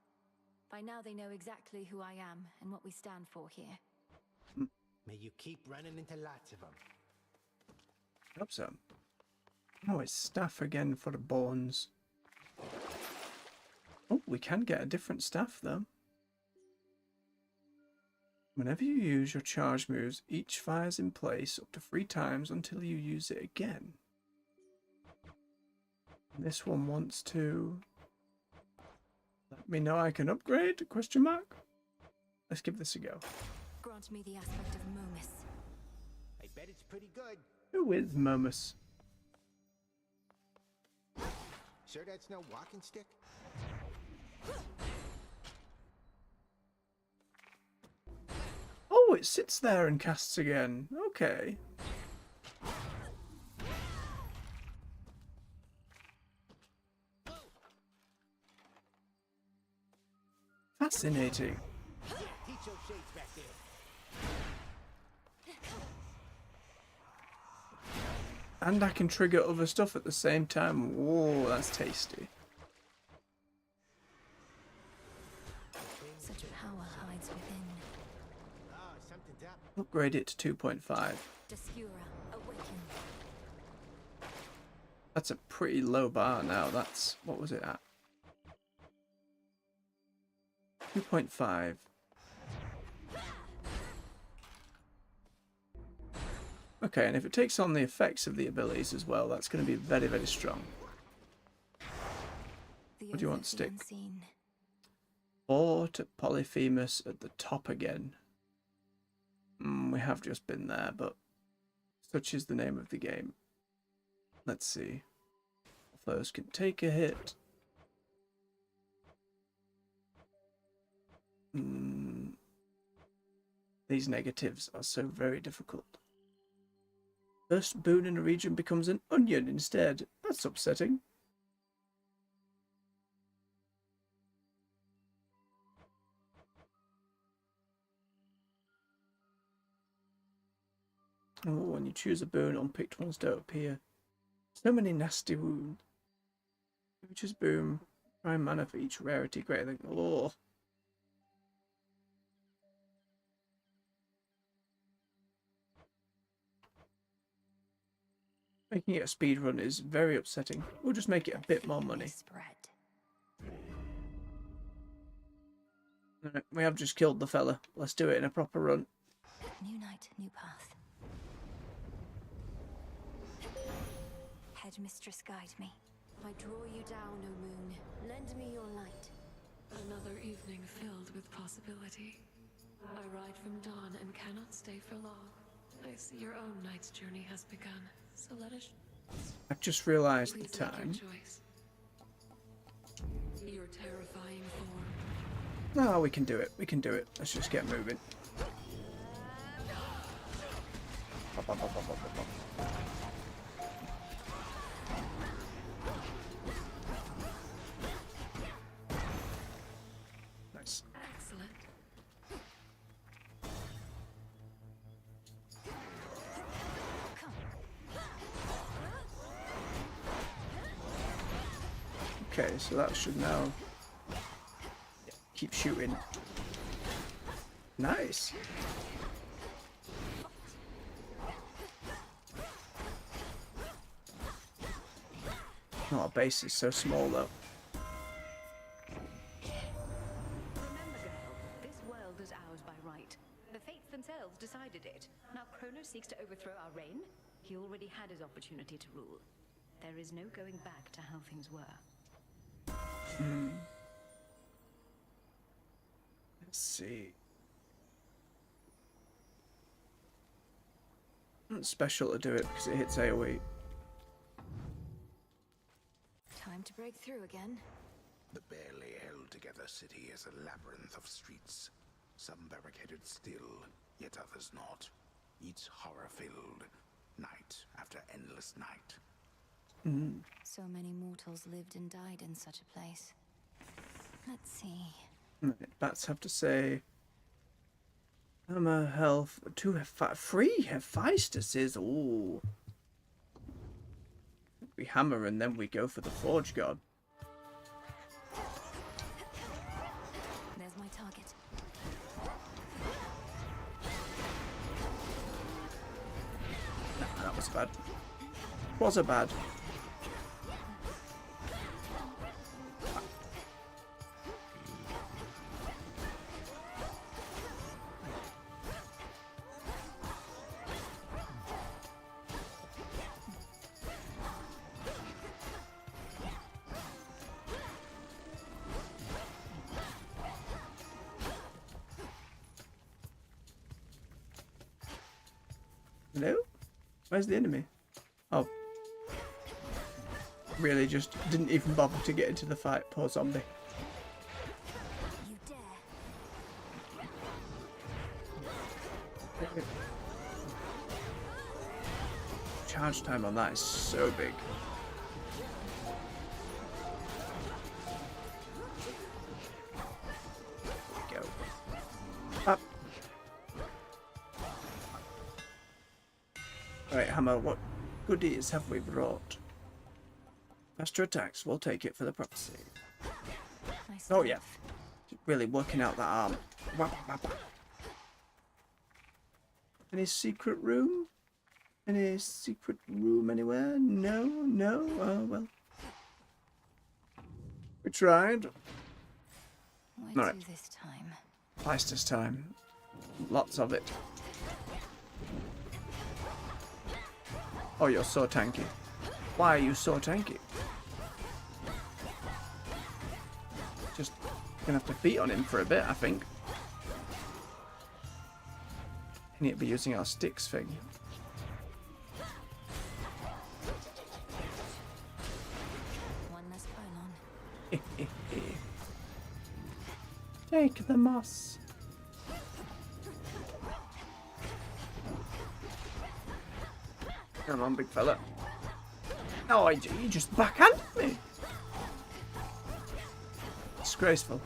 By now they know exactly who I am and what we stand for here. May you keep running into lots of them. Hope so. Oh, it's staff again for the bones. Oh, we can get a different staff though. Whenever you use your charge moves, each fires in place up to 3 times until you use it again. This one wants to let me know I can upgrade? Question mark. Let's give this a go. Grant me the aspect of Momus. I bet it's pretty good. Who is Momus? Sure that's no walking stick? Oh, it sits there and casts again. Okay. Fascinating. Teach those shades back there. And I can trigger other stuff at the same time. Whoa, that's tasty. Such power hides within. Ah, something's up. Upgrade it to 2.5. Descura, awaken. That's a pretty low bar now. That's, what was it at? 2.5. Okay, and if it takes on the effects of the abilities as well, that's going to be very, very strong. What do you want to stick? Or to Polyphemus at the top again. We have just been there, but such is the name of the game. Let's see. Those can take a hit. These negatives are so very difficult. First boon in a region becomes an onion instead. That's upsetting. Oh, when you choose a boon, unpicked ones don't appear. So many nasty wounds. If you choose boom, prime mana for each rarity greater than... Oh. Making it a speed run is very upsetting. We'll just make it a bit more money. Right, we have just killed the fella. Let's do it in a proper run. New night, new path. Headmistress, guide me. I draw you down, O moon. Lend me your light. Another evening filled with possibility. I ride from dawn and cannot stay for long. I see your own night's journey has begun, so let us... I've just realised the Please make time. your choice. Your terrifying form. No, we can do it. We can do it. Let's just get moving. Nice. Excellent. Okay, so that should now keep shooting. Nice. Oh, our base is so small though. Remember, girl, this world is ours by right. The fates themselves decided it. Now Kronos seeks to overthrow our reign. He already had his opportunity to rule. There is no going back to how things were. Let's see. It's special to do it because it hits AoE. Time to break through again. The barely held together city is a labyrinth of streets. Some barricaded still, yet others not. Each horror-filled, night after endless night. So many mortals lived and died in such a place. Let's see. Bats have to say. Hammer, health, 3 Hephaestuses. Ooh. We hammer and then we go for the Forge God. There's my target. Nah, that was bad. Was a bad. Where's the enemy? Oh. Really just didn't even bother to get into the fight. Poor zombie. You dare. Charge time on that is so big. Go. Up. Alright, Hammer, what goodies have we brought? Faster attacks, we'll take it for the prophecy. Nice Oh yeah. Really working out that arm. Any secret room? Any secret room anywhere? No, no. Oh well. We tried. Where Alright. to this time? Feistus time. Lots of it. Oh, you're so tanky. Why are you so tanky? Just gonna have to beat on him for a bit, I think. I need to be using our sticks thing. One less pylon. Take the moss. Come on, big fella. No, you just backhanded me. Disgraceful.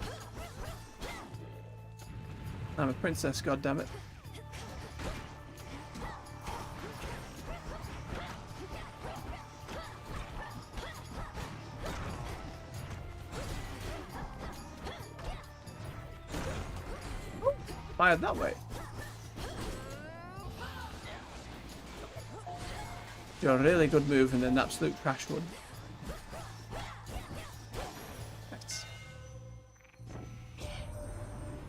I'm a princess, goddammit. Fired that way. Do a really good move and then an absolute crash one. Nice.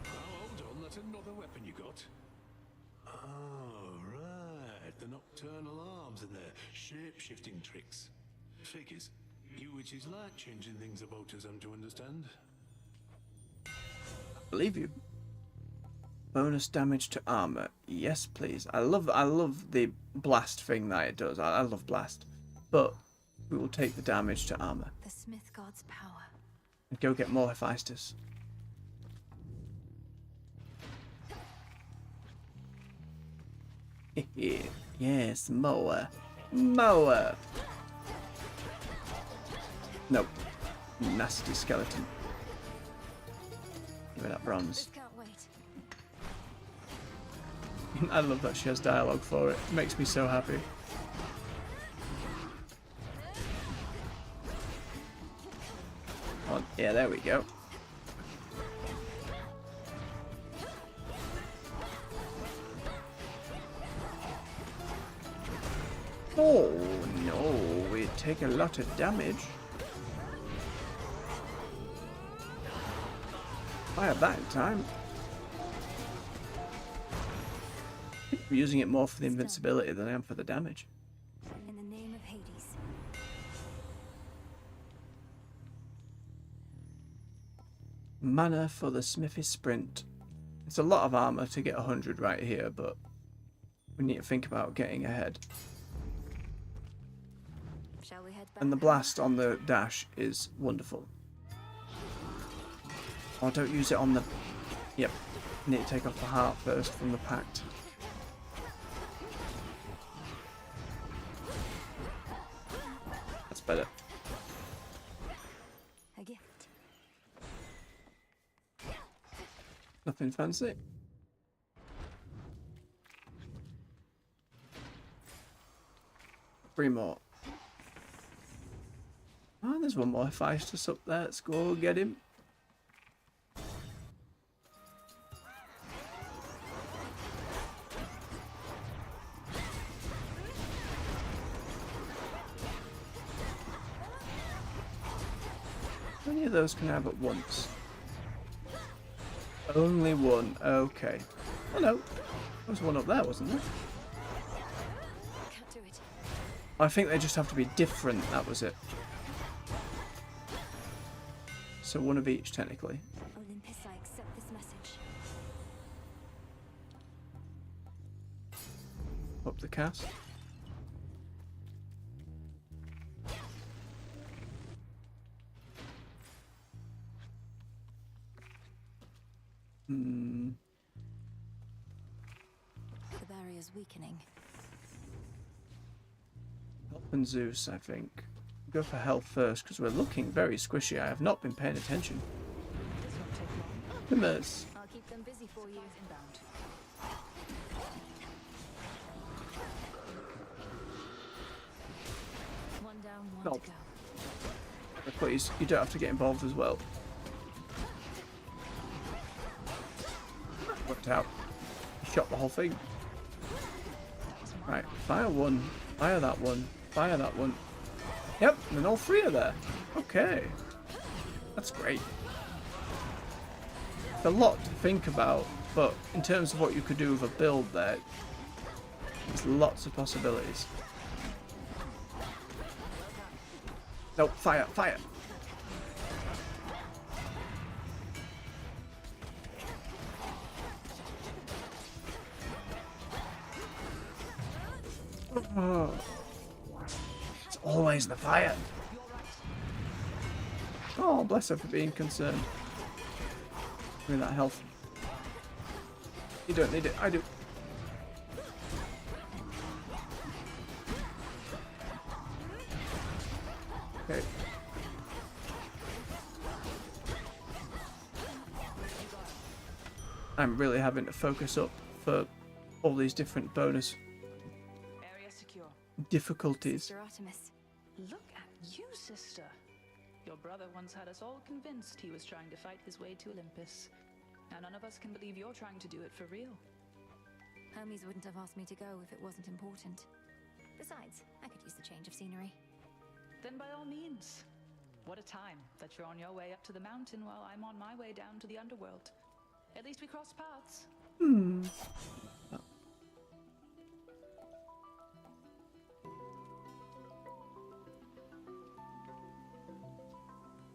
Hold on, that's another weapon you got. Oh, right. The nocturnal arms and their shape-shifting tricks. Figures. You witches like changing things about us, I'm to understand. I believe you. Bonus damage to armor. Yes, please. I love the blast thing that it does. I love blast. But we will take the damage to armor. The Smith God's power. And go get more Hephaestus. Yes, mower. Mower. Nope. Nasty skeleton. Give me that bronze. Can't wait. I love that she has dialogue for it. It makes me so happy. Oh, yeah, there we go. Oh, no. We take a lot of damage. I have that in time. I'm using it more for the invincibility than I am for the damage. In the name of Hades. Mana for the Smithy Sprint. It's a lot of armor to get 100 right here, but we need to think about getting ahead. Shall we head back? And the blast on the dash is wonderful. Oh, don't use it on the... Yep. Need to take off the heart first from the pact. That's better. A gift. Nothing fancy. Three more. Oh, there's one more Hephaestus up there. Let's go get him. How many of those can I have at once? Only one. Okay. Oh no. There was one up there, wasn't there? Can't do it. I think they just have to be different. That was it. So one of each, technically. Olympus, I accept this message. Up the cast. Hmm. The barrier's weakening. Health and Zeus, I think. Go for health first, because we're looking very squishy. I have not been paying attention. Optimus! I'll keep them busy for you. Inbound. One down, one No. to go. Please, you don't have to get involved as well. Worked out. Shot the whole thing. Right, fire one. Fire that one. Fire that one. Yep, and then all three are there. Okay. That's great. It's a lot to think about, but in terms of what you could do with a build there, there's lots of possibilities. No, fire, fire! Oh. It's always the fire. Oh, bless her for being concerned. Give me that health. You don't need it, I do. Okay. I'm really having to focus up for all these different bonus Area secure. difficulties. Sister Artemis. Look at you, sister. Your brother once had us all convinced he was trying to fight his way to Olympus. Now none of us can believe you're trying to do it for real. Hermes wouldn't have asked me to go if it wasn't important. Besides, I could use the change of scenery. Then by all means. What a time that you're on your way up to the mountain while I'm on my way down to the underworld. At least we crossed paths. Hmm.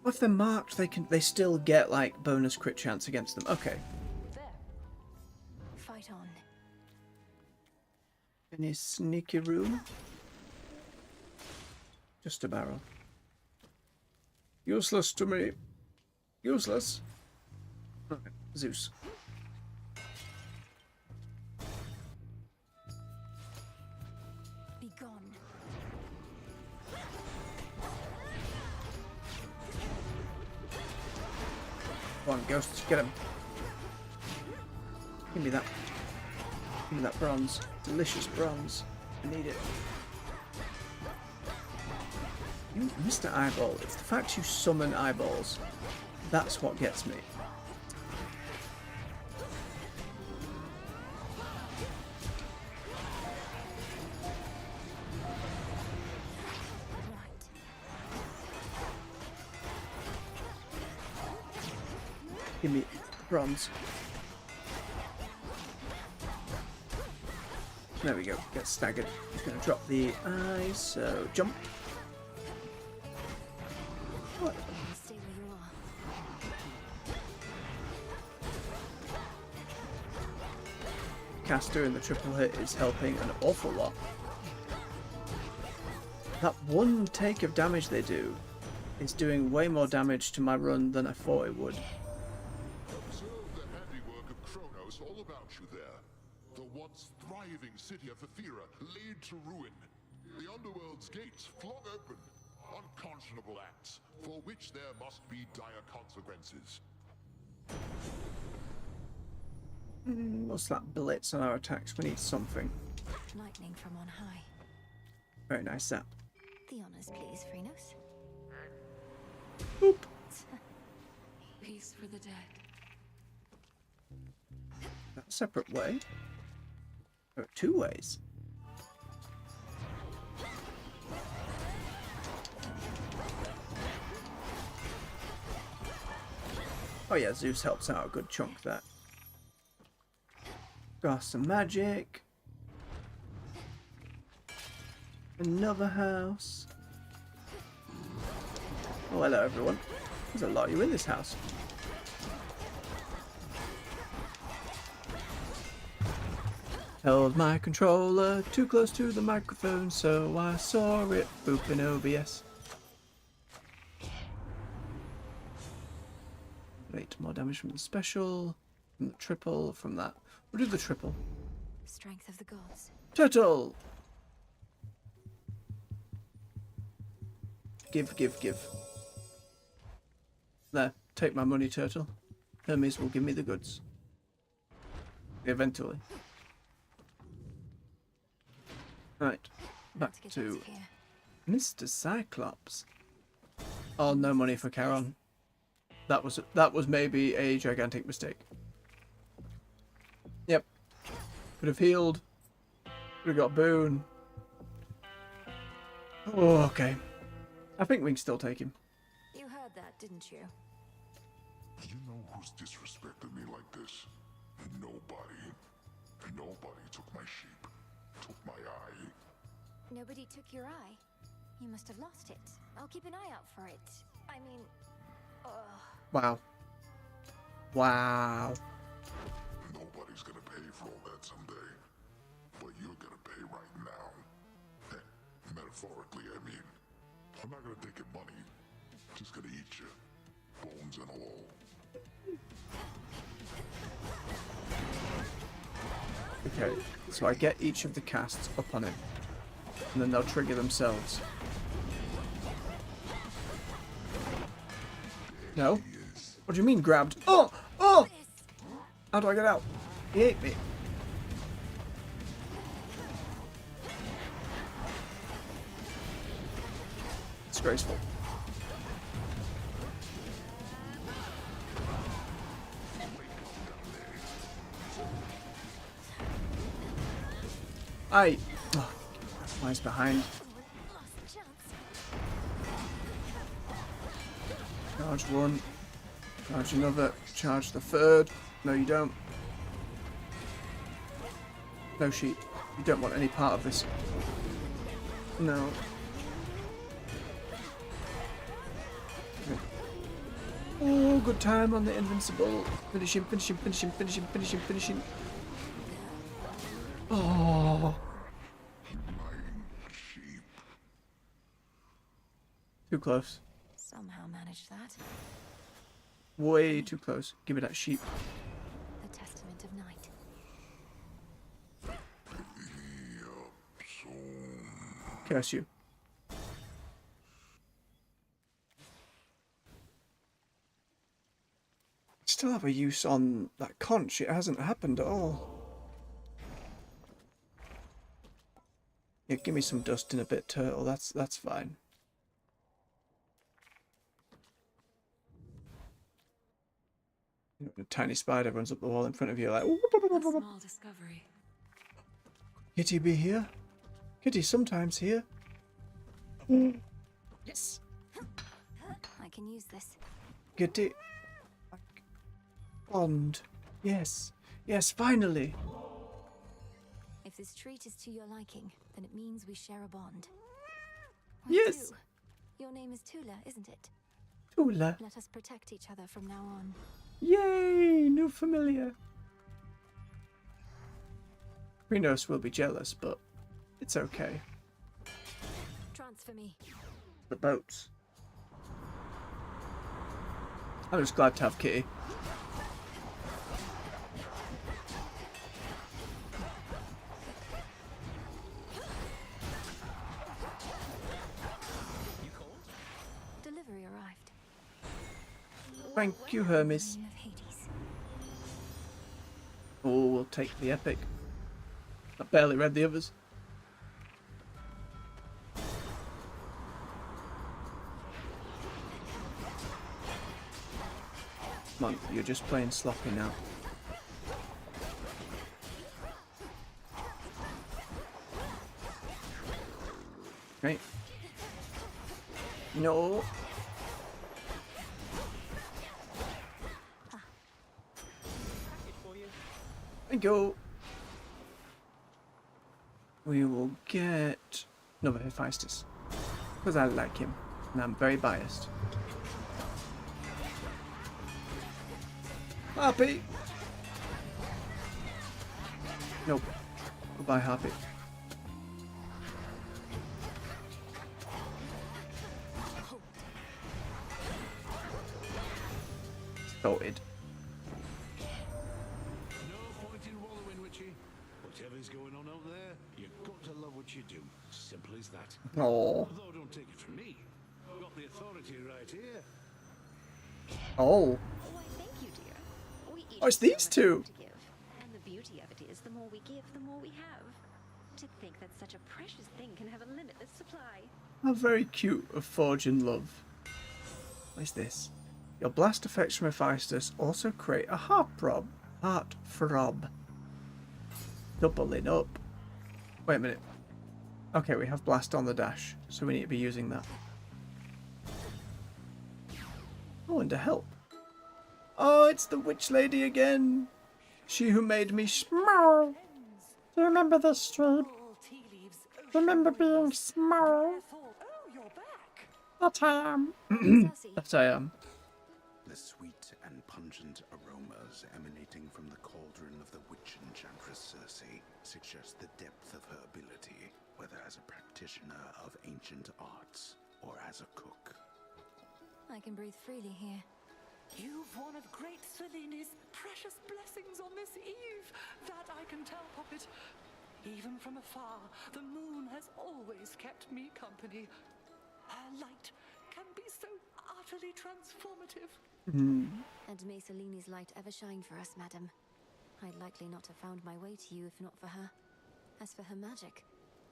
If they're marked, they still get like bonus crit chance against them. Okay. Fight on. Any sneaky room? Just a barrel. Useless to me. Useless. Okay. Zeus. Be gone. Come on, ghosts, get him. Give me that. Give me that bronze. Delicious bronze. I need it. You, Mr. Eyeball, it's the fact you summon eyeballs. That's what gets me. Give me bronze. There we go. Get staggered. Just gonna drop the eyes. So jump. What? Stay where you are. Caster and the triple hit is helping an awful lot. That one take of damage they do is doing way more damage to my run than I thought it would. Observe the handiwork of Kronos all about you there. The once thriving city of Ethera laid to ruin. The underworld's gates flung open. Unconscionable acts, for which there must be dire consequences. What's that blitz on our attacks? We need something. Lightning from on high. Very nice zap. The honors, please, Phrenos. Boop. Peace for the dead. A separate way. There are two ways. Oh yeah, Zeus helps out a good chunk there. Got some magic. Another house. Oh, hello everyone. There's a lot of you in this house. Held my controller too close to the microphone, so I saw it boop in OBS. Wait, more damage from the special. From the triple, from that. We'll do the triple. Strength of the gods. Turtle! Give. There, take my money, turtle. Hermes will give me the goods. Eventually. Right, back to Mr. Cyclops. Oh, no money for Charon. That was maybe a gigantic mistake. Yep. Could have healed. Could have got boon. Oh, okay. I think we can still take him. You heard that, didn't you? You know who's disrespected me like this? Nobody. Nobody took my sheep. Took my eye. Nobody took your eye. You must have lost it. I'll keep an eye out for it. I mean... Wow. Wow. Nobody's gonna pay for all that someday. But you're gonna pay right now. Metaphorically, I mean. I'm not gonna take your money. Just gonna eat you. Bones and all. Okay, so I get each of the casts up on him. And then they'll trigger themselves. No? What do you mean grabbed? Oh! Oh! How do I get out? He ate me. Disgraceful. Oh, that's why he's behind. Charge one. Charge another. Charge the third. No, you don't. No, sheep. You don't want any part of this. No. Oh, good time on the invincible. Finish him, finish him, finish him, finish him, finish him, finish him. Oh. Too close. Somehow managed that. Way too close. Give me that sheep. The testament of night. Curse you. Still have a use on that conch. It hasn't happened at all. Yeah, give me some dust in a bit, turtle. That's fine. A tiny spider runs up the wall in front of you like... A small discovery. Kitty be here? Kitty sometimes here. Yes. I can use this. Kitty. Bond. Yes. Yes, finally. If this treat is to your liking, then it means we share a bond. Yes. Your name is Tula, isn't it? Tula. Let us protect each other from now on. Yay! New familiar. Rhinos will be jealous, but it's okay. Transfer me. The boats. I'm just glad to have Kitty. Delivery arrived. Thank you, Hermes. Oh, we'll take the epic. I barely read the others. Come on, you're just playing sloppy now. Right. No. Thank you. We will get another Hephaestus. Because I like him. And I'm very biased. Happy! Nope. Goodbye, Happy. Sorted. is going on out there, you've got to love what you do. Simple as that. Oh. Although don't take it from me. Got the authority right here. Oh. Why, thank you, dear. We each Oh, it's have so these much two. more to give. And the beauty of it is, the more we give, the more we have. To think that such a precious thing can have a limitless supply. How very cute of Forge in Love. What is this? Your blast effects from Hephaestus also create a heart throb. Doubling up. Wait a minute. Okay, we have blast on the dash, so we need to be using that. Oh, and a help. Oh, it's the witch lady again. She who made me small. Do you remember this stream? Remember being small? That I am. That I am. The sweet and pungent aromas emanating from the cauldron of the witch enchantress Circe suggest the depth of her ability, whether as a practitioner of ancient arts or as a cook. I can breathe freely here. You've one of great Selene's precious blessings on this eve. That I can tell, Puppet. Even from afar, the moon has always kept me company. Her light can be so utterly transformative. And may Selene's light ever shine for us, madam. I'd likely not have found my way to you if not for her. As for her magic,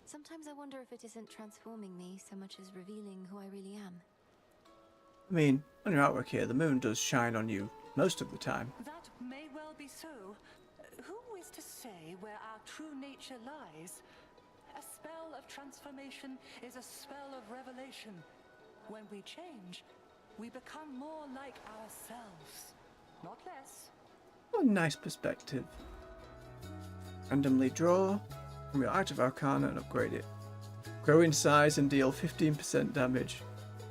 sometimes I wonder if it isn't transforming me so much as revealing who I really am. I mean, on your artwork here, the moon does shine on you most of the time. That may well be so. Who is to say where our true nature lies? A spell of transformation is a spell of revelation. When we change, we become more like ourselves, not less. What a nice perspective. Randomly draw from your Art of Arcana and upgrade it. Grow in size and deal 15% damage.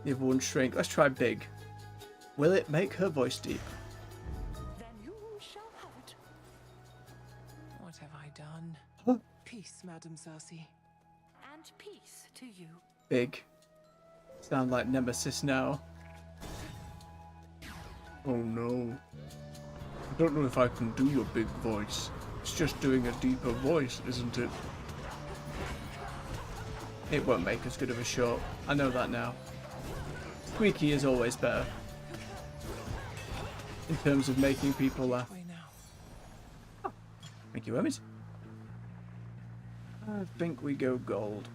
The other one shrink. Let's try big. Will it make her voice deep? Then you shall have it. What have I done? Huh? Peace, Madam Circe. And peace to you. Big. Sound like Nemesis now. Oh no. I don't know if I can do a big voice. It's just doing a deeper voice, isn't it? It won't make as good of a shot. I know that now. Squeaky is always better. In terms of making people laugh. Oh, thank you, Emmett. I think we go gold.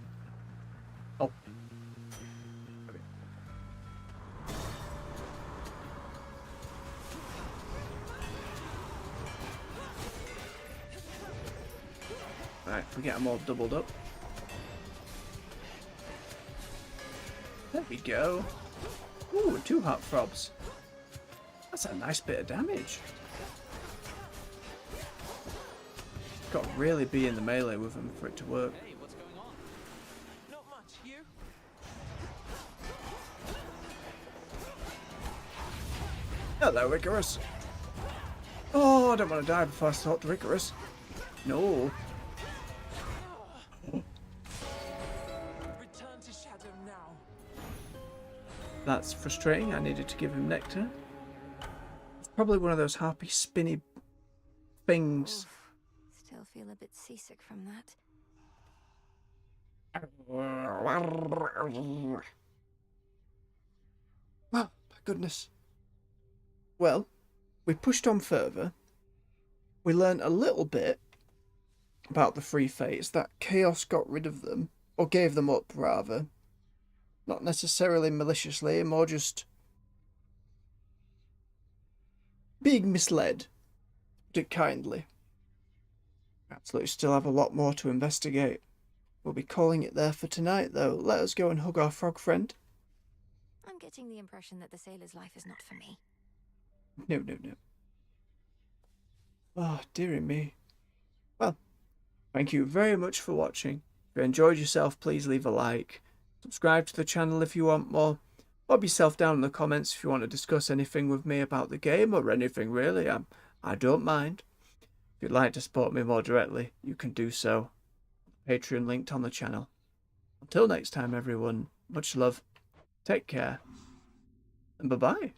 Oh. Okay. Right, we get them all doubled up. There we go. Ooh, 2 heart throbs. That's a nice bit of damage. Got to really be in the melee with them for it to work. Hey, what's going on? Not much. You? Hello, Icarus. Oh, I don't want to die before I talk to Icarus. No. Return to shadow now. That's frustrating. I needed to give him nectar. It's probably one of those harpy spinny things. Still feel a bit seasick from that. Oh, my goodness. Well, we pushed on further. We learned a little bit about the Free Fates, that Chaos got rid of them, or gave them up, rather. Not necessarily maliciously, more just being misled. Put it kindly. Absolutely still have a lot more to investigate. We'll be calling it there for tonight, though. Let us go and hug our frog friend. I'm getting the impression that the sailor's life is not for me. No, no, no. Oh, dearie me. Well, thank you very much for watching. If you enjoyed yourself, please leave a like. Subscribe to the channel if you want more. Bob yourself down in the comments if you want to discuss anything with me about the game or anything really. I don't mind. If you'd like to support me more directly, you can do so. Patreon linked on the channel. Until next time, everyone, much love, take care, and bye-bye.